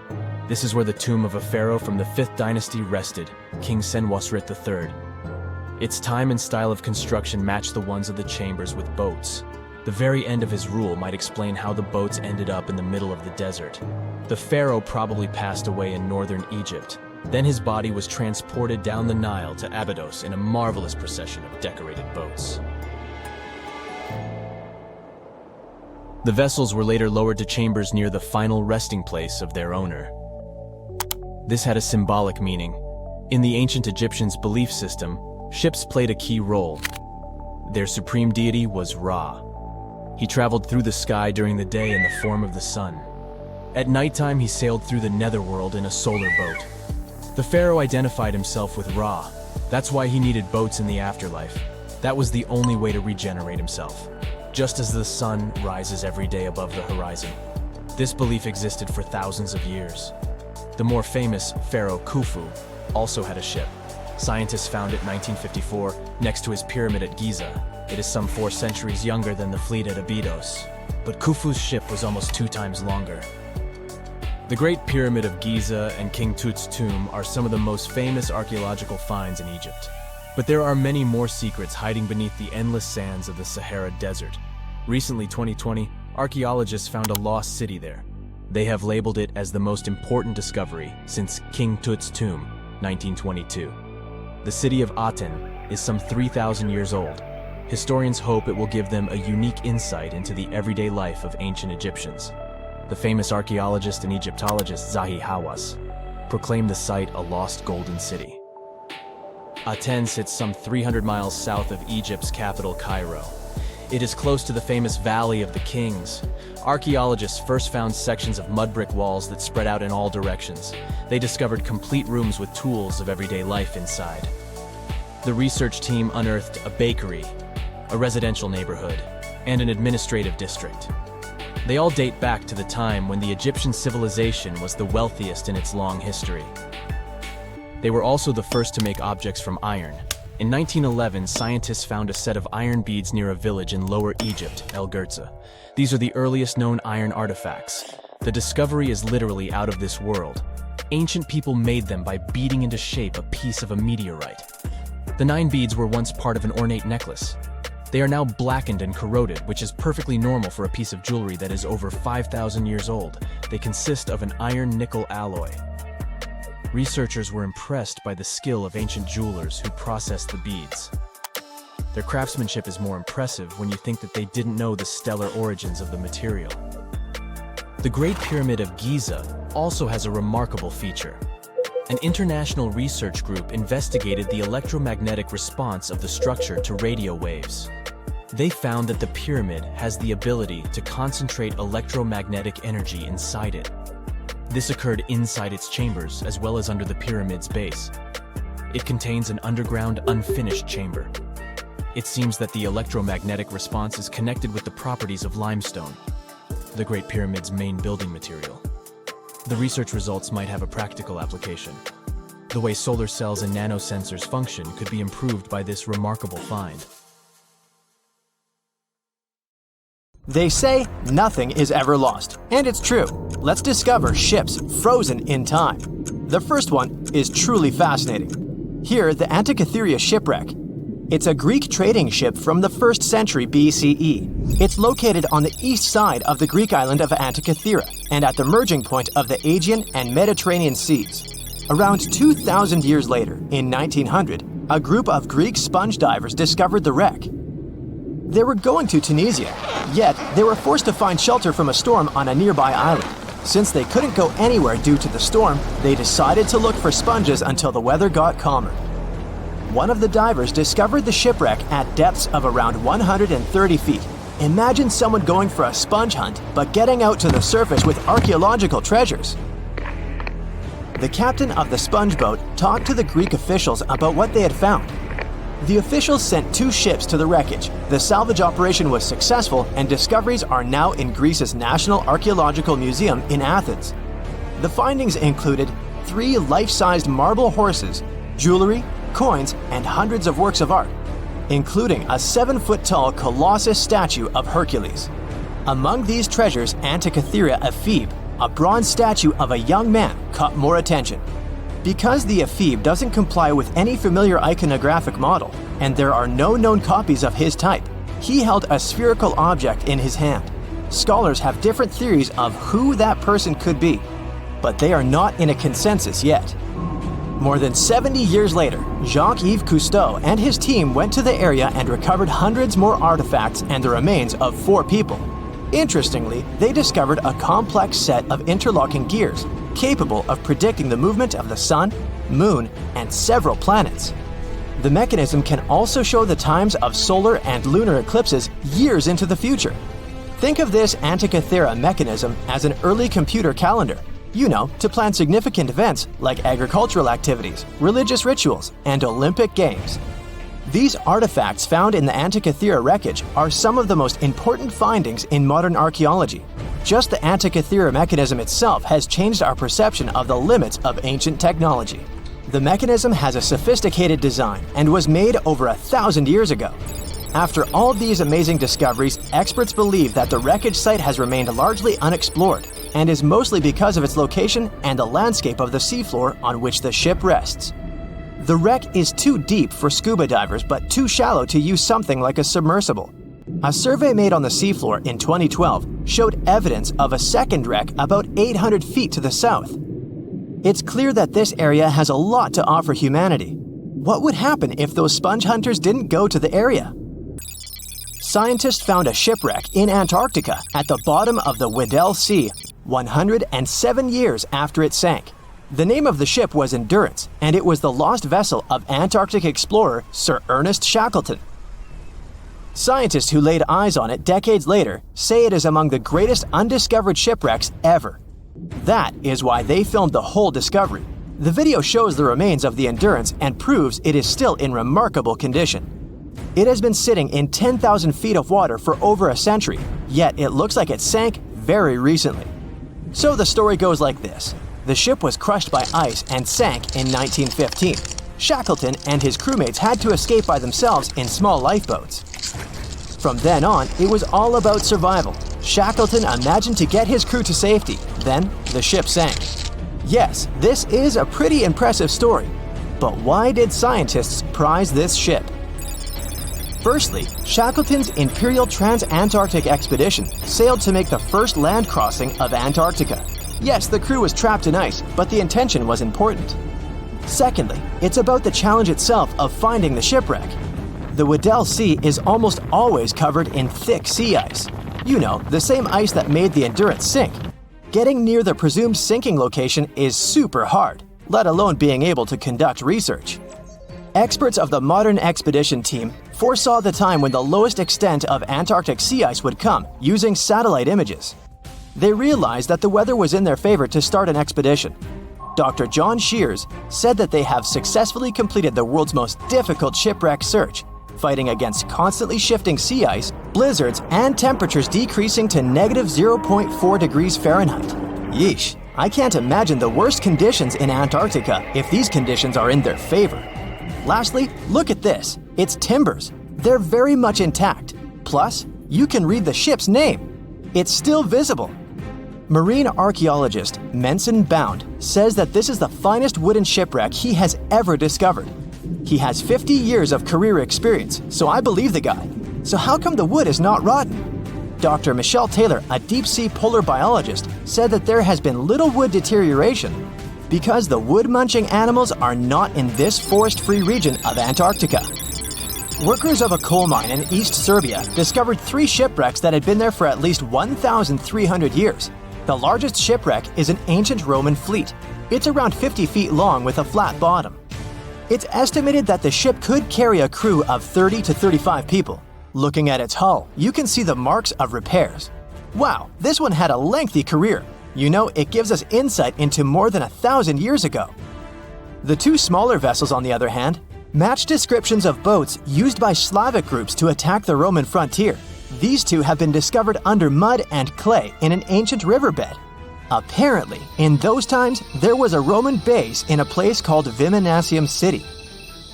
This is where the tomb of a pharaoh from the 5th dynasty rested, King Senwosret III. Its time and style of construction matched the ones of the chambers with boats. The very end of his rule might explain how the boats ended up in the middle of the desert. The pharaoh probably passed away in northern Egypt. Then his body was transported down the Nile to Abydos in a marvelous procession of decorated boats. The vessels were later lowered to chambers near the final resting place of their owner. This had a symbolic meaning. In the ancient Egyptians' belief system, ships played a key role. Their supreme deity was Ra. He traveled through the sky during the day in the form of the sun. At nighttime, he sailed through the netherworld in a solar boat. The pharaoh identified himself with Ra. That's why he needed boats in the afterlife. That was the only way to regenerate himself. Just as the sun rises every day above the horizon. This belief existed for thousands of years. The more famous Pharaoh Khufu also had a ship. Scientists found it in 1954 next to his pyramid at Giza. It is some 4 centuries younger than the fleet at Abydos, but Khufu's ship was almost 2 times longer. The Great Pyramid of Giza and King Tut's tomb are some of the most famous archaeological finds in Egypt. But there are many more secrets hiding beneath the endless sands of the Sahara Desert. Recently, 2020, archaeologists found a lost city there. They have labeled it as the most important discovery since King Tut's tomb, 1922. The city of Aten is some 3,000 years old. Historians hope it will give them a unique insight into the everyday life of ancient Egyptians. The famous archaeologist and Egyptologist Zahi Hawass proclaimed the site a lost golden city. Aten sits some 300 miles south of Egypt's capital, Cairo. It is close to the famous Valley of the Kings. Archaeologists first found sections of mud brick walls that spread out in all directions. They discovered complete rooms with tools of everyday life inside. The research team unearthed a bakery, a residential neighborhood, and an administrative district. They all date back to the time when the Egyptian civilization was the wealthiest in its long history. They were also the first to make objects from iron. In 1911, scientists found a set of iron beads near a village in Lower Egypt, El Gurza. These are the earliest known iron artifacts. The discovery is literally out of this world. Ancient people made them by beating into shape a piece of a meteorite. The 9 beads were once part of an ornate necklace. They are now blackened and corroded, which is perfectly normal for a piece of jewelry that is over 5,000 years old. They consist of an iron-nickel alloy. Researchers were impressed by the skill of ancient jewelers who processed the beads. Their craftsmanship is more impressive when you think that they didn't know the stellar origins of the material. The Great Pyramid of Giza also has a remarkable feature. An international research group investigated the electromagnetic response of the structure to radio waves. They found that the pyramid has the ability to concentrate electromagnetic energy inside it. This occurred inside its chambers as well as under the pyramid's base. It contains an underground, unfinished chamber. It seems that the electromagnetic response is connected with the properties of limestone, the Great Pyramid's main building material. The research results might have a practical application. The way solar cells and nanosensors function could be improved by this remarkable find. They say nothing is ever lost, and it's true. Let's discover ships frozen in time. The first one is truly fascinating. Here, the Antikythera shipwreck. It's a Greek trading ship from the 1st century BCE. It's located on the east side of the Greek island of Antikythera and at the merging point of the Aegean and Mediterranean seas. Around 2,000 years later, in 1900, a group of Greek sponge divers discovered the wreck. They were going to Tunisia, yet they were forced to find shelter from a storm on a nearby island. Since they couldn't go anywhere due to the storm, they decided to look for sponges until the weather got calmer. One of the divers discovered the shipwreck at depths of around 130 feet. Imagine someone going for a sponge hunt, but getting out to the surface with archaeological treasures. The captain of the sponge boat talked to the Greek officials about what they had found. The officials sent 2 ships to the wreckage. The salvage operation was successful, and discoveries are now in Greece's National Archaeological Museum in Athens. The findings included 3 life-sized marble horses, jewelry, coins, and hundreds of works of art, including a 7-foot-tall Colossus statue of Hercules. Among these treasures, Antikythera ephebe, a bronze statue of a young man, caught more attention. Because the ephebe doesn't comply with any familiar iconographic model, and there are no known copies of his type, he held a spherical object in his hand. Scholars have different theories of who that person could be, but they are not in a consensus yet. More than 70 years later, Jacques-Yves Cousteau and his team went to the area and recovered hundreds more artifacts and the remains of 4 people. Interestingly, they discovered a complex set of interlocking gears, capable of predicting the movement of the sun, moon, and several planets. The mechanism can also show the times of solar and lunar eclipses years into the future. Think of this Antikythera mechanism as an early computer calendar, to plan significant events like agricultural activities, religious rituals, and Olympic Games. These artifacts found in the Antikythera wreckage are some of the most important findings in modern archaeology. Just the Antikythera mechanism itself has changed our perception of the limits of ancient technology. The mechanism has a sophisticated design and was made over 1,000 years ago. After all these amazing discoveries, experts believe that the wreckage site has remained largely unexplored and is mostly because of its location and the landscape of the seafloor on which the ship rests. The wreck is too deep for scuba divers but too shallow to use something like a submersible. A survey made on the seafloor in 2012 showed evidence of a second wreck about 800 feet to the south. It's clear that this area has a lot to offer humanity. What would happen if those sponge hunters didn't go to the area? Scientists found a shipwreck in Antarctica at the bottom of the Weddell Sea 107 years after it sank. The name of the ship was Endurance, and it was the lost vessel of Antarctic explorer Sir Ernest Shackleton. Scientists who laid eyes on it decades later say it is among the greatest undiscovered shipwrecks ever. That is why they filmed the whole discovery. The video shows the remains of the Endurance and proves it is still in remarkable condition. It has been sitting in 10,000 feet of water for over a century, yet it looks like it sank very recently. So the story goes like this. The ship was crushed by ice and sank in 1915. Shackleton and his crewmates had to escape by themselves in small lifeboats. From then on, it was all about survival. Shackleton imagined to get his crew to safety. Then, the ship sank. Yes, this is a pretty impressive story. But why did scientists prize this ship? Firstly, Shackleton's Imperial Trans-Antarctic Expedition sailed to make the first land crossing of Antarctica. Yes, the crew was trapped in ice, but the intention was important. Secondly, it's about the challenge itself of finding the shipwreck. The Weddell Sea is almost always covered in thick sea ice. You know, the same ice that made the Endurance sink. Getting near the presumed sinking location is super hard, let alone being able to conduct research. Experts of the modern expedition team foresaw the time when the lowest extent of Antarctic sea ice would come using satellite images. They realized that the weather was in their favor to start an expedition. Dr. John Shears said that they have successfully completed the world's most difficult shipwreck search, fighting against constantly shifting sea ice, blizzards, and temperatures decreasing to -0.4 degrees Fahrenheit. Yeesh, I can't imagine the worst conditions in Antarctica if these conditions are in their favor. Lastly, look at this. It's timbers. They're very much intact. Plus, you can read the ship's name. It's still visible. Marine archaeologist Menson Bound says that this is the finest wooden shipwreck he has ever discovered. He has 50 years of career experience, so I believe the guy. So how come the wood is not rotten? Dr. Michelle Taylor, a deep-sea polar biologist, said that there has been little wood deterioration because the wood-munching animals are not in this forest-free region of Antarctica. Workers of a coal mine in East Serbia discovered 3 shipwrecks that had been there for at least 1,300 years. The largest shipwreck is an ancient Roman fleet. It's around 50 feet long with a flat bottom. It's estimated that the ship could carry a crew of 30 to 35 people. Looking at its hull, you can see the marks of repairs. Wow, this one had a lengthy career. You know, it gives us insight into more than 1,000 years ago. The 2 smaller vessels, on the other hand, match descriptions of boats used by Slavic groups to attack the Roman frontier. These 2 have been discovered under mud and clay in an ancient riverbed. Apparently, in those times, there was a Roman base in a place called Viminacium City.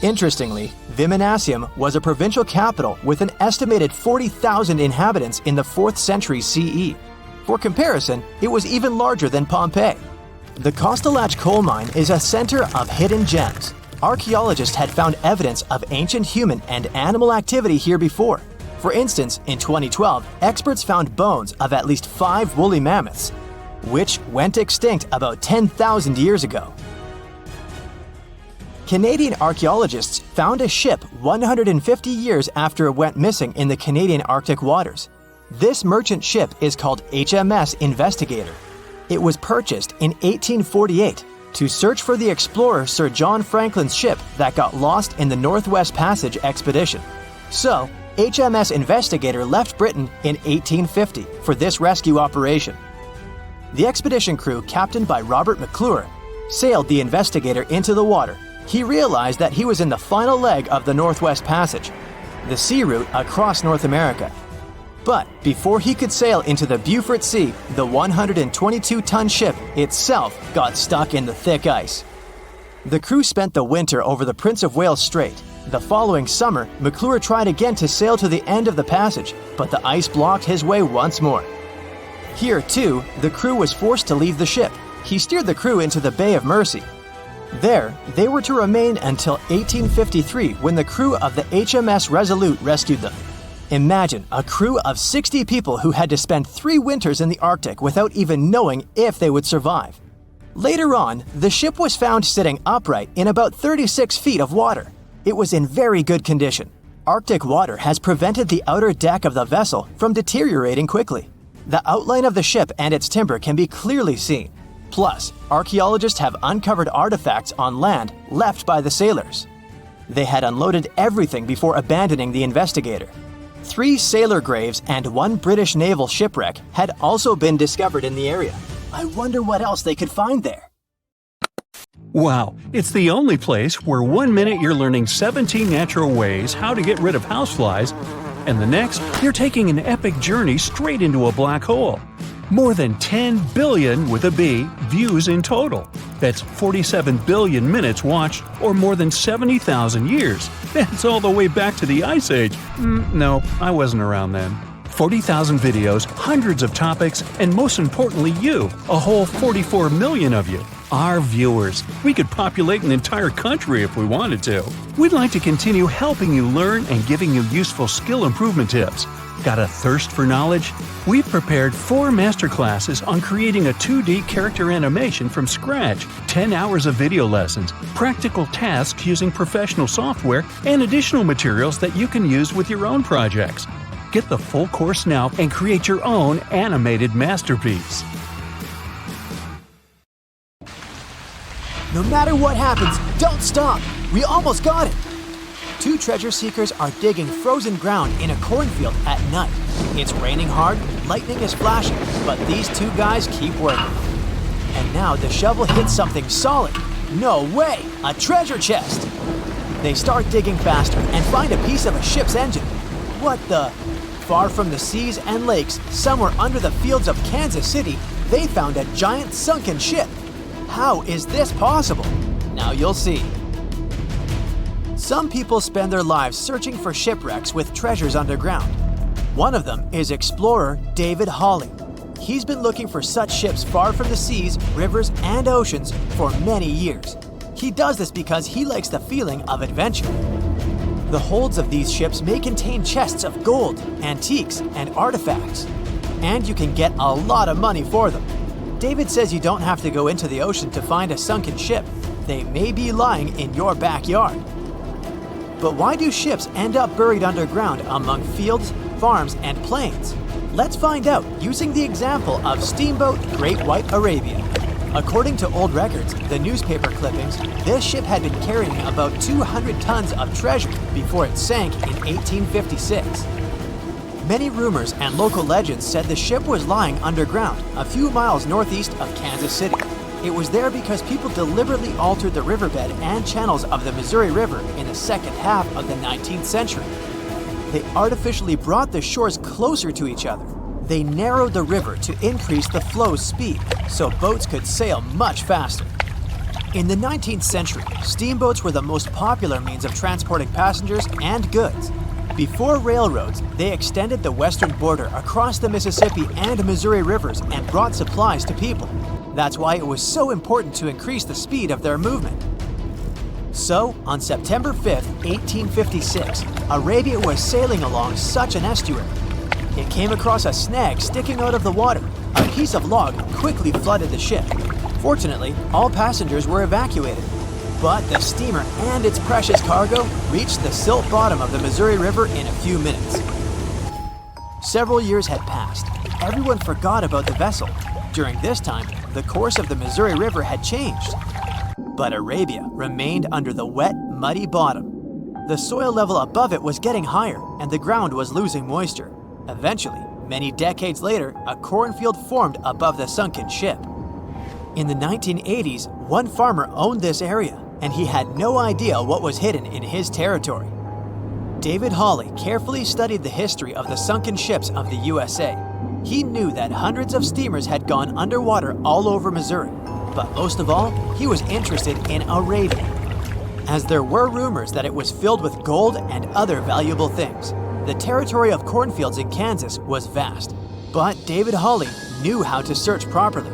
Interestingly, Viminacium was a provincial capital with an estimated 40,000 inhabitants in the 4th century CE. For comparison, it was even larger than Pompeii. The Kostelach coal mine is a center of hidden gems. Archaeologists had found evidence of ancient human and animal activity here before. For instance, in 2012, experts found bones of at least 5 woolly mammoths, which went extinct about 10,000 years ago. Canadian archaeologists found a ship 150 years after it went missing in the Canadian Arctic waters. This merchant ship is called HMS Investigator. It was purchased in 1848 to search for the explorer Sir John Franklin's ship that got lost in the Northwest Passage expedition. So, HMS Investigator left Britain in 1850 for this rescue operation. The expedition crew, captained by Robert McClure, sailed the Investigator into the water. He realized that he was in the final leg of the Northwest Passage, the sea route across North America. But before he could sail into the Beaufort Sea, the 122-ton ship itself got stuck in the thick ice. The crew spent the winter over the Prince of Wales Strait. The following summer, McClure tried again to sail to the end of the passage, but the ice blocked his way once more. Here, too, the crew was forced to leave the ship. He steered the crew into the Bay of Mercy. There, they were to remain until 1853 when the crew of the HMS Resolute rescued them. Imagine a crew of 60 people who had to spend 3 winters in the Arctic without even knowing if they would survive. Later on, the ship was found sitting upright in about 36 feet of water. It was in very good condition. Arctic water has prevented the outer deck of the vessel from deteriorating quickly. The outline of the ship and its timber can be clearly seen. Plus, archaeologists have uncovered artifacts on land left by the sailors. They had unloaded everything before abandoning the Investigator. 3 sailor graves and 1 British naval shipwreck had also been discovered in the area. I wonder what else they could find there. Wow, it's the only place where 1 minute you're learning 17 natural ways how to get rid of houseflies, and the next, you're taking an epic journey straight into a black hole. More than 10 billion, with a B, views in total. That's 47 billion minutes watched, or more than 70,000 years. That's all the way back to the Ice Age. No, I wasn't around then. 40,000 videos, hundreds of topics, and most importantly you, a whole 44 million of you, our viewers. We could populate an entire country if we wanted to. We'd like to continue helping you learn and giving you useful skill improvement tips. Got a thirst for knowledge? We've prepared 4 masterclasses on creating a 2D character animation from scratch, 10 hours of video lessons, practical tasks using professional software, and additional materials that you can use with your own projects. Get the full course now and create your own animated masterpiece. No matter what happens, don't stop! We almost got it! 2 treasure seekers are digging frozen ground in a cornfield at night. It's raining hard, lightning is flashing, but these 2 guys keep working. And now the shovel hits something solid. No way! A treasure chest! They start digging faster and find a piece of a ship's engine. What the? Far from the seas and lakes, somewhere under the fields of Kansas City, they found a giant sunken ship. How is this possible? Now you'll see. Some people spend their lives searching for shipwrecks with treasures underground. One of them is explorer David Hawley. He's been looking for such ships far from the seas, rivers, and oceans for many years. He does this because he likes the feeling of adventure. The holds of these ships may contain chests of gold, antiques, and artifacts. And you can get a lot of money for them. David says you don't have to go into the ocean to find a sunken ship. They may be lying in your backyard. But why do ships end up buried underground among fields, farms, and plains? Let's find out using the example of steamboat Great White Arabia. According to old records, the newspaper clippings, this ship had been carrying about 200 tons of treasure before it sank in 1856. Many rumors and local legends said the ship was lying underground a few miles northeast of Kansas City. It was there because people deliberately altered the riverbed and channels of the Missouri River in the second half of the 19th century. They artificially brought the shores closer to each other. They narrowed the river to increase the flow's speed, so boats could sail much faster. In the 19th century, steamboats were the most popular means of transporting passengers and goods. Before railroads, they extended the western border across the Mississippi and Missouri rivers and brought supplies to people. That's why it was so important to increase the speed of their movement. So, on September 5, 1856, Arabia was sailing along such an estuary. It came across a snag sticking out of the water. A piece of log quickly flooded the ship. Fortunately, all passengers were evacuated. But the steamer and its precious cargo reached the silt bottom of the Missouri River in a few minutes. Several years had passed. Everyone forgot about the vessel. During this time, the course of the Missouri River had changed. But Arabia remained under the wet, muddy bottom. The soil level above it was getting higher, and the ground was losing moisture. Eventually, many decades later, a cornfield formed above the sunken ship. In the 1980s, one farmer owned this area, and he had no idea what was hidden in his territory. David Hawley carefully studied the history of the sunken ships of the USA. He knew that hundreds of steamers had gone underwater all over Missouri, but most of all, he was interested in Arabia, as there were rumors that it was filled with gold and other valuable things. The territory of cornfields in Kansas was vast, but David Hawley knew how to search properly.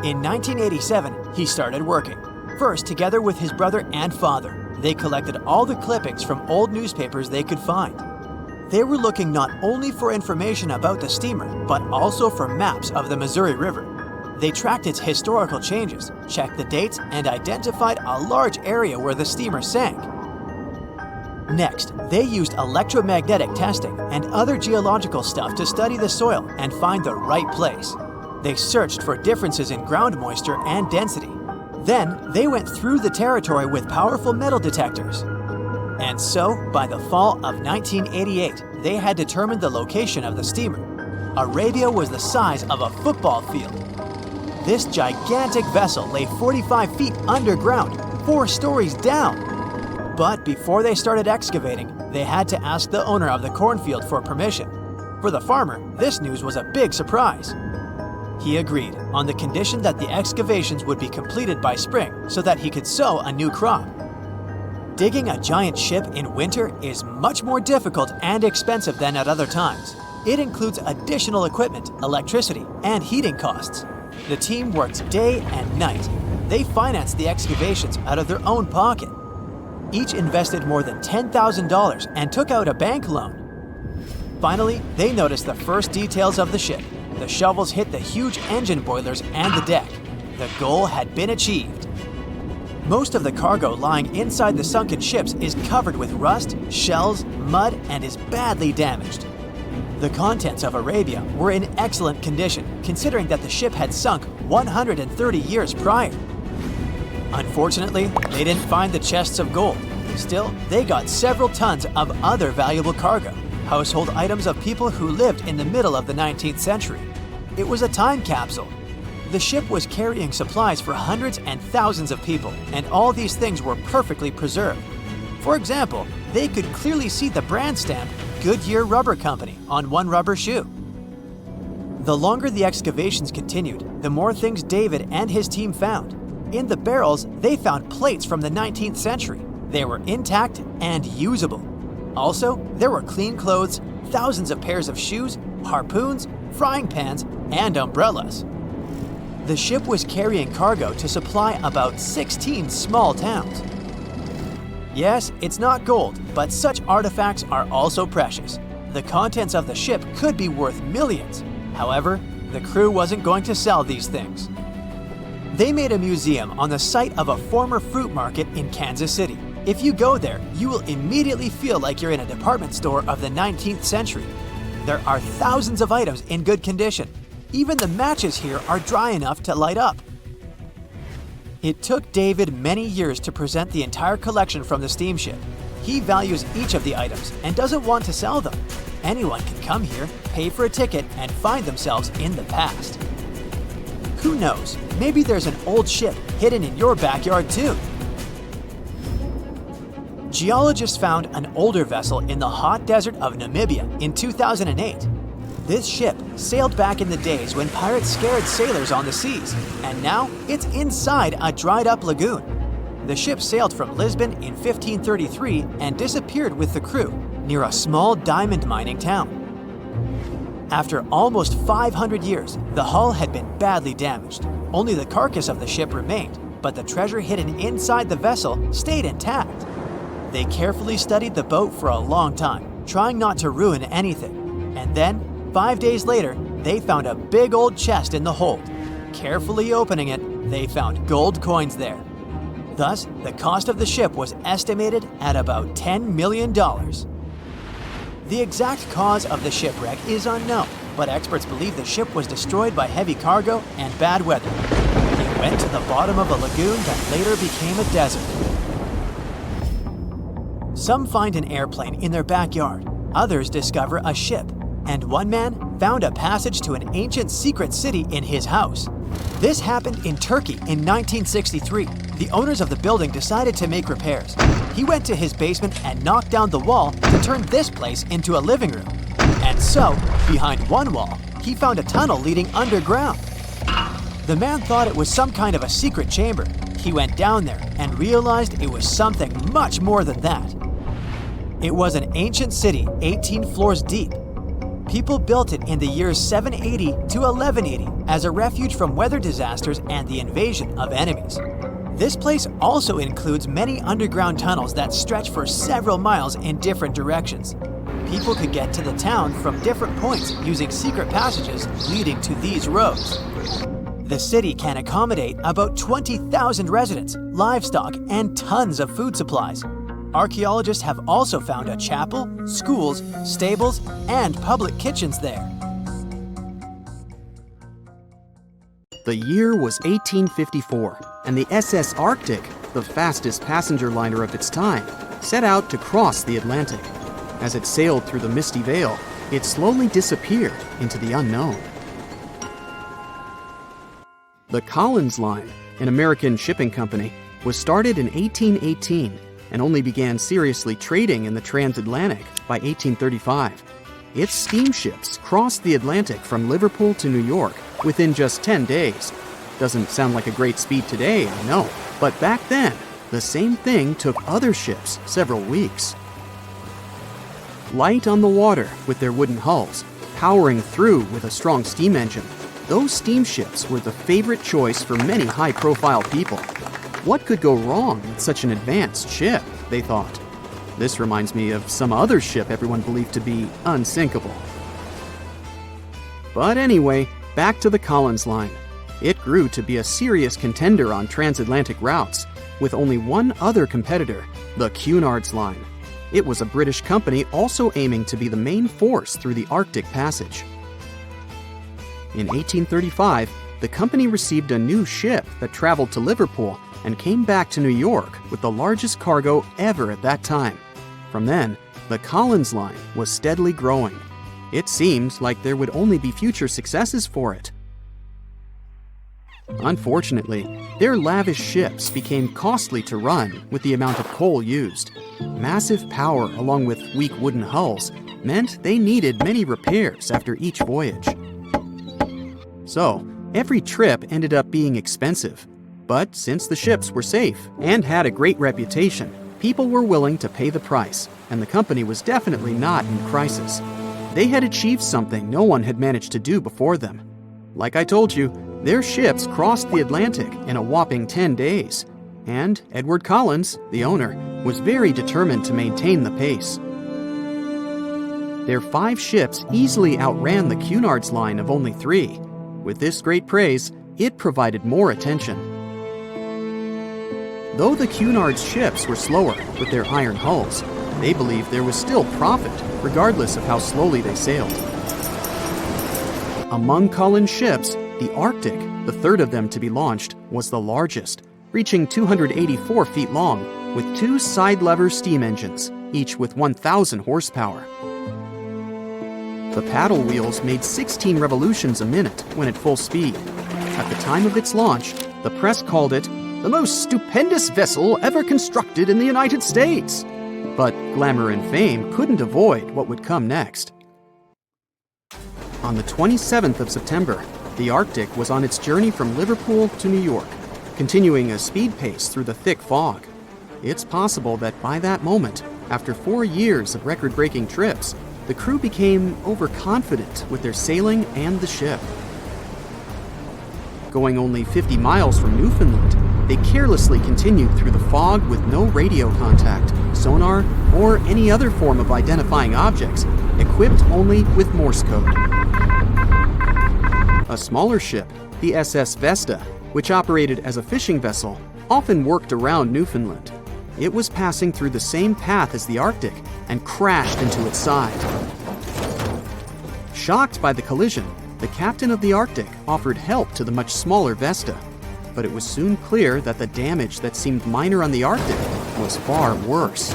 In 1987, he started working. First, together with his brother and father, they collected all the clippings from old newspapers they could find. They were looking not only for information about the steamer, but also for maps of the Missouri River. They tracked its historical changes, checked the dates, and identified a large area where the steamer sank. Next, they used electromagnetic testing and other geological stuff to study the soil and find the right place. They searched for differences in ground moisture and density. Then, they went through the territory with powerful metal detectors. And so, by the fall of 1988, they had determined the location of the steamer. Arabia was the size of a football field. This gigantic vessel lay 45 feet underground, 4 stories down. But before they started excavating, they had to ask the owner of the cornfield for permission. For the farmer, this news was a big surprise. He agreed, on the condition that the excavations would be completed by spring so that he could sow a new crop. Digging a giant ship in winter is much more difficult and expensive than at other times. It includes additional equipment, electricity, and heating costs. The team worked day and night. They financed the excavations out of their own pocket. Each invested more than $10,000 and took out a bank loan. Finally, they noticed the first details of the ship. The shovels hit the huge engine boilers and the deck. The goal had been achieved. Most of the cargo lying inside the sunken ships is covered with rust, shells, mud, and is badly damaged. The contents of Arabia were in excellent condition, considering that the ship had sunk 130 years prior. Unfortunately, they didn't find the chests of gold. Still, they got several tons of other valuable cargo, household items of people who lived in the middle of the 19th century. It was a time capsule. The ship was carrying supplies for hundreds and thousands of people, and all these things were perfectly preserved. For example, they could clearly see the brand stamp Goodyear Rubber Company on one rubber shoe. The longer the excavations continued, the more things David and his team found. In the barrels, they found plates from the 19th century. They were intact and usable. Also, there were clean clothes, thousands of pairs of shoes, harpoons, frying pans, and umbrellas. The ship was carrying cargo to supply about 16 small towns. Yes, it's not gold, but such artifacts are also precious. The contents of the ship could be worth millions. However, the crew wasn't going to sell these things. They made a museum on the site of a former fruit market in Kansas City. If you go there, you will immediately feel like you're in a department store of the 19th century. There are thousands of items in good condition. Even the matches here are dry enough to light up. It took David many years to present the entire collection from the steamship. He values each of the items and doesn't want to sell them. Anyone can come here, pay for a ticket, and find themselves in the past. Who knows, maybe there's an old ship hidden in your backyard too. Geologists found an older vessel in the hot desert of Namibia in 2008. This ship sailed back in the days when pirates scared sailors on the seas, and now it's inside a dried-up lagoon. The ship sailed from Lisbon in 1533 and disappeared with the crew near a small diamond mining town. After almost 500 years, the hull had been badly damaged. Only the carcass of the ship remained, but the treasure hidden inside the vessel stayed intact. They carefully studied the boat for a long time, trying not to ruin anything. And then, 5 days later, they found a big old chest in the hold. Carefully opening it, they found gold coins there. Thus, the cost of the ship was estimated at about $10 million. The exact cause of the shipwreck is unknown, but experts believe the ship was destroyed by heavy cargo and bad weather. It went to the bottom of a lagoon that later became a desert. Some find an airplane in their backyard, others discover a ship, and one man found a passage to an ancient secret city in his house. This happened in Turkey in 1963. The owners of the building decided to make repairs. He went to his basement and knocked down the wall to turn this place into a living room. And so, behind one wall, he found a tunnel leading underground. The man thought it was some kind of a secret chamber. He went down there and realized it was something much more than that. It was an ancient city 18 floors deep. People built it in the years 780 to 1180 as a refuge from weather disasters and the invasion of enemies. This place also includes many underground tunnels that stretch for several miles in different directions. People could get to the town from different points using secret passages leading to these roads. The city can accommodate about 20,000 residents, livestock, and tons of food supplies. Archaeologists have also found a chapel, schools, stables, and public kitchens there. The year was 1854, and the SS Arctic, the fastest passenger liner of its time, set out to cross the Atlantic. As it sailed through the misty veil, it slowly disappeared into the unknown. The Collins Line, an American shipping company, was started in 1818 and only began seriously trading in the transatlantic by 1835. Its steamships crossed the Atlantic from Liverpool to New York within just 10 days. Doesn't sound like a great speed today, I know, but back then, the same thing took other ships several weeks. Light on the water with their wooden hulls, powering through with a strong steam engine, those steamships were the favorite choice for many high-profile people. What could go wrong with such an advanced ship, they thought. This reminds me of some other ship everyone believed to be unsinkable. But anyway, back to the Collins Line. It grew to be a serious contender on transatlantic routes, with only one other competitor, the Cunard's Line. It was a British company also aiming to be the main force through the Arctic Passage. In 1835, the company received a new ship that traveled to Liverpool and came back to New York with the largest cargo ever at that time. From then, the Collins Line was steadily growing. It seemed like there would only be future successes for it. Unfortunately, their lavish ships became costly to run with the amount of coal used. Massive power along with weak wooden hulls meant they needed many repairs after each voyage. So, every trip ended up being expensive. But since the ships were safe and had a great reputation, people were willing to pay the price, and the company was definitely not in crisis. They had achieved something no one had managed to do before them. Like I told you, their ships crossed the Atlantic in a whopping 10 days, and Edward Collins, the owner, was very determined to maintain the pace. Their 5 ships easily outran the Cunard's Line of only 3. With this great praise, it provided more attention. Though the Cunard's ships were slower with their iron hulls, they believed there was still profit, regardless of how slowly they sailed. Among Collins' ships, the Arctic, the third of them to be launched, was the largest, reaching 284 feet long, with 2 side-lever steam engines, each with 1,000 horsepower. The paddle wheels made 16 revolutions a minute when at full speed. At the time of its launch, the press called it the most stupendous vessel ever constructed in the United States. But glamour and fame couldn't avoid what would come next. On the 27th of September, the Arctic was on its journey from Liverpool to New York, continuing a speed pace through the thick fog. It's possible that by that moment, after 4 years of record-breaking trips, the crew became overconfident with their sailing and the ship. Going only 50 miles from Newfoundland, they carelessly continued through the fog with no radio contact, sonar, or any other form of identifying objects, equipped only with Morse code. A smaller ship, the SS Vesta, which operated as a fishing vessel, often worked around Newfoundland. It was passing through the same path as the Arctic and crashed into its side. Shocked by the collision, the captain of the Arctic offered help to the much smaller Vesta, but it was soon clear that the damage that seemed minor on the Arctic was far worse.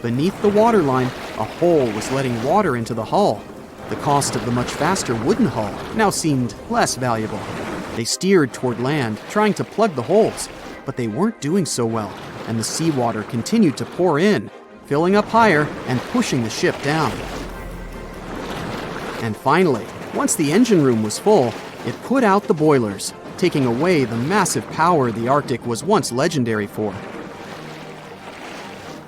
Beneath the waterline, a hole was letting water into the hull. The cost of the much faster wooden hull now seemed less valuable. They steered toward land, trying to plug the holes, but they weren't doing so well, and the seawater continued to pour in, filling up higher and pushing the ship down. And finally, once the engine room was full, it put out the boilers, taking away the massive power the Arctic was once legendary for.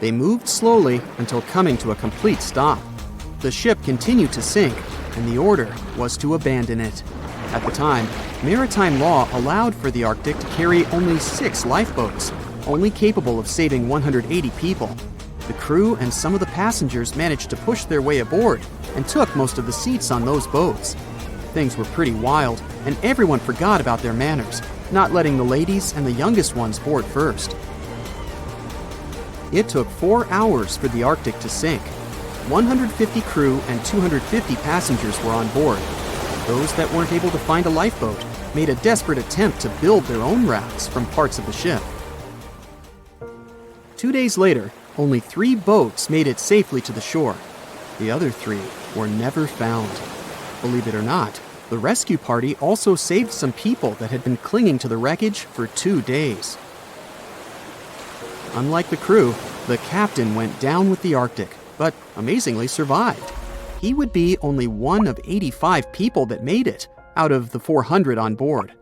They moved slowly until coming to a complete stop. The ship continued to sink, and the order was to abandon it. At the time, maritime law allowed for the Arctic to carry only 6 lifeboats, only capable of saving 180 people. The crew and some of the passengers managed to push their way aboard and took most of the seats on those boats. Things were pretty wild, and everyone forgot about their manners, not letting the ladies and the youngest ones board first. It took 4 hours for the Arctic to sink. 150 crew and 250 passengers were on board. Those that weren't able to find a lifeboat made a desperate attempt to build their own rafts from parts of the ship. 2 days later, only 3 boats made it safely to the shore. The other 3 were never found. Believe it or not, the rescue party also saved some people that had been clinging to the wreckage for 2 days. Unlike the crew, the captain went down with the Arctic, but amazingly survived. He would be only one of 85 people that made it, out of the 400 on board.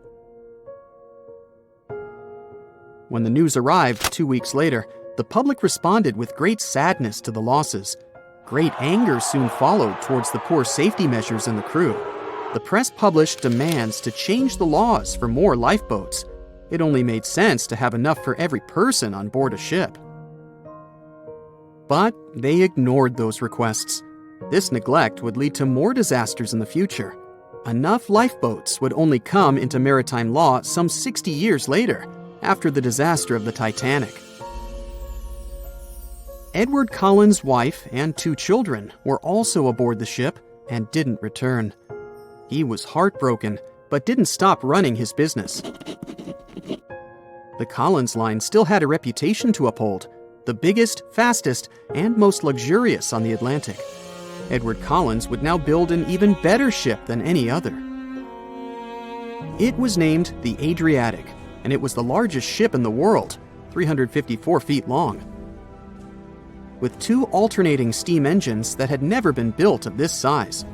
When the news arrived 2 weeks later, the public responded with great sadness to the losses. Great anger soon followed towards the poor safety measures in the crew. The press published demands to change the laws for more lifeboats. It only made sense to have enough for every person on board a ship. But they ignored those requests. This neglect would lead to more disasters in the future. Enough lifeboats would only come into maritime law some 60 years later, after the disaster of the Titanic. Edward Collins' wife and 2 children were also aboard the ship and didn't return. He was heartbroken, but didn't stop running his business. The Collins line still had a reputation to uphold, the biggest, fastest, and most luxurious on the Atlantic. Edward Collins would now build an even better ship than any other. It was named the Adriatic, and it was the largest ship in the world, 354 feet long. With 2 alternating steam engines that had never been built of this size.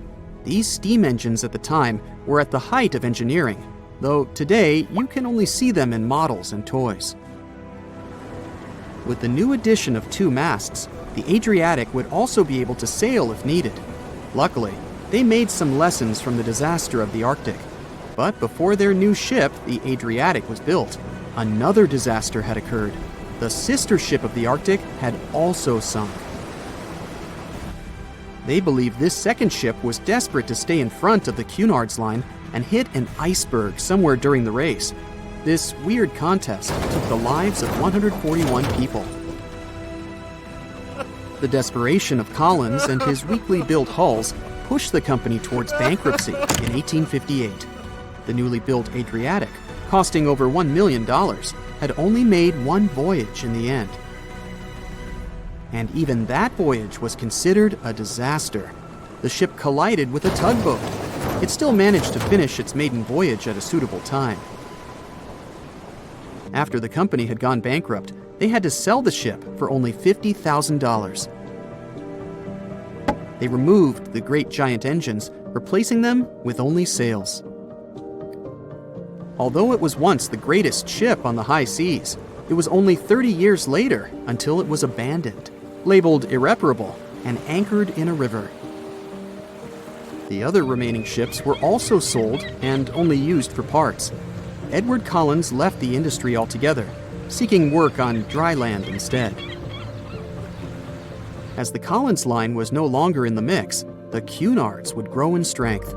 These steam engines at the time were at the height of engineering, though today you can only see them in models and toys. With the new addition of 2 masts, the Adriatic would also be able to sail if needed. Luckily, they made some lessons from the disaster of the Arctic. But before their new ship, the Adriatic, was built, another disaster had occurred. The sister ship of the Arctic had also sunk. They believed this second ship was desperate to stay in front of the Cunard's line and hit an iceberg somewhere during the race. This weird contest took the lives of 141 people. The desperation of Collins and his weakly built hulls pushed the company towards bankruptcy in 1858. The newly built Adriatic, costing over $1 million, had only made 1 voyage in the end. And even that voyage was considered a disaster. The ship collided with a tugboat. It still managed to finish its maiden voyage at a suitable time. After the company had gone bankrupt, they had to sell the ship for only $50,000. They removed the great giant engines, replacing them with only sails. Although it was once the greatest ship on the high seas, it was only 30 years later until it was abandoned, labeled irreparable, and anchored in a river. The other remaining ships were also sold and only used for parts. Edward Collins left the industry altogether, seeking work on dry land instead. As the Collins line was no longer in the mix, the Cunards would grow in strength.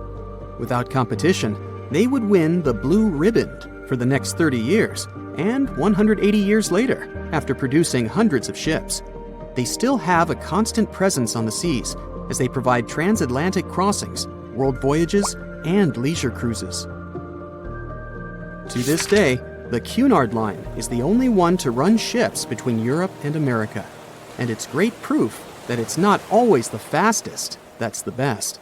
Without competition, they would win the Blue Ribbon for the next 30 years, and 180 years later, after producing hundreds of ships. They still have a constant presence on the seas as they provide transatlantic crossings, world voyages, and leisure cruises. To this day, the Cunard line is the only one to run ships between Europe and America, and it's great proof that it's not always the fastest that's the best.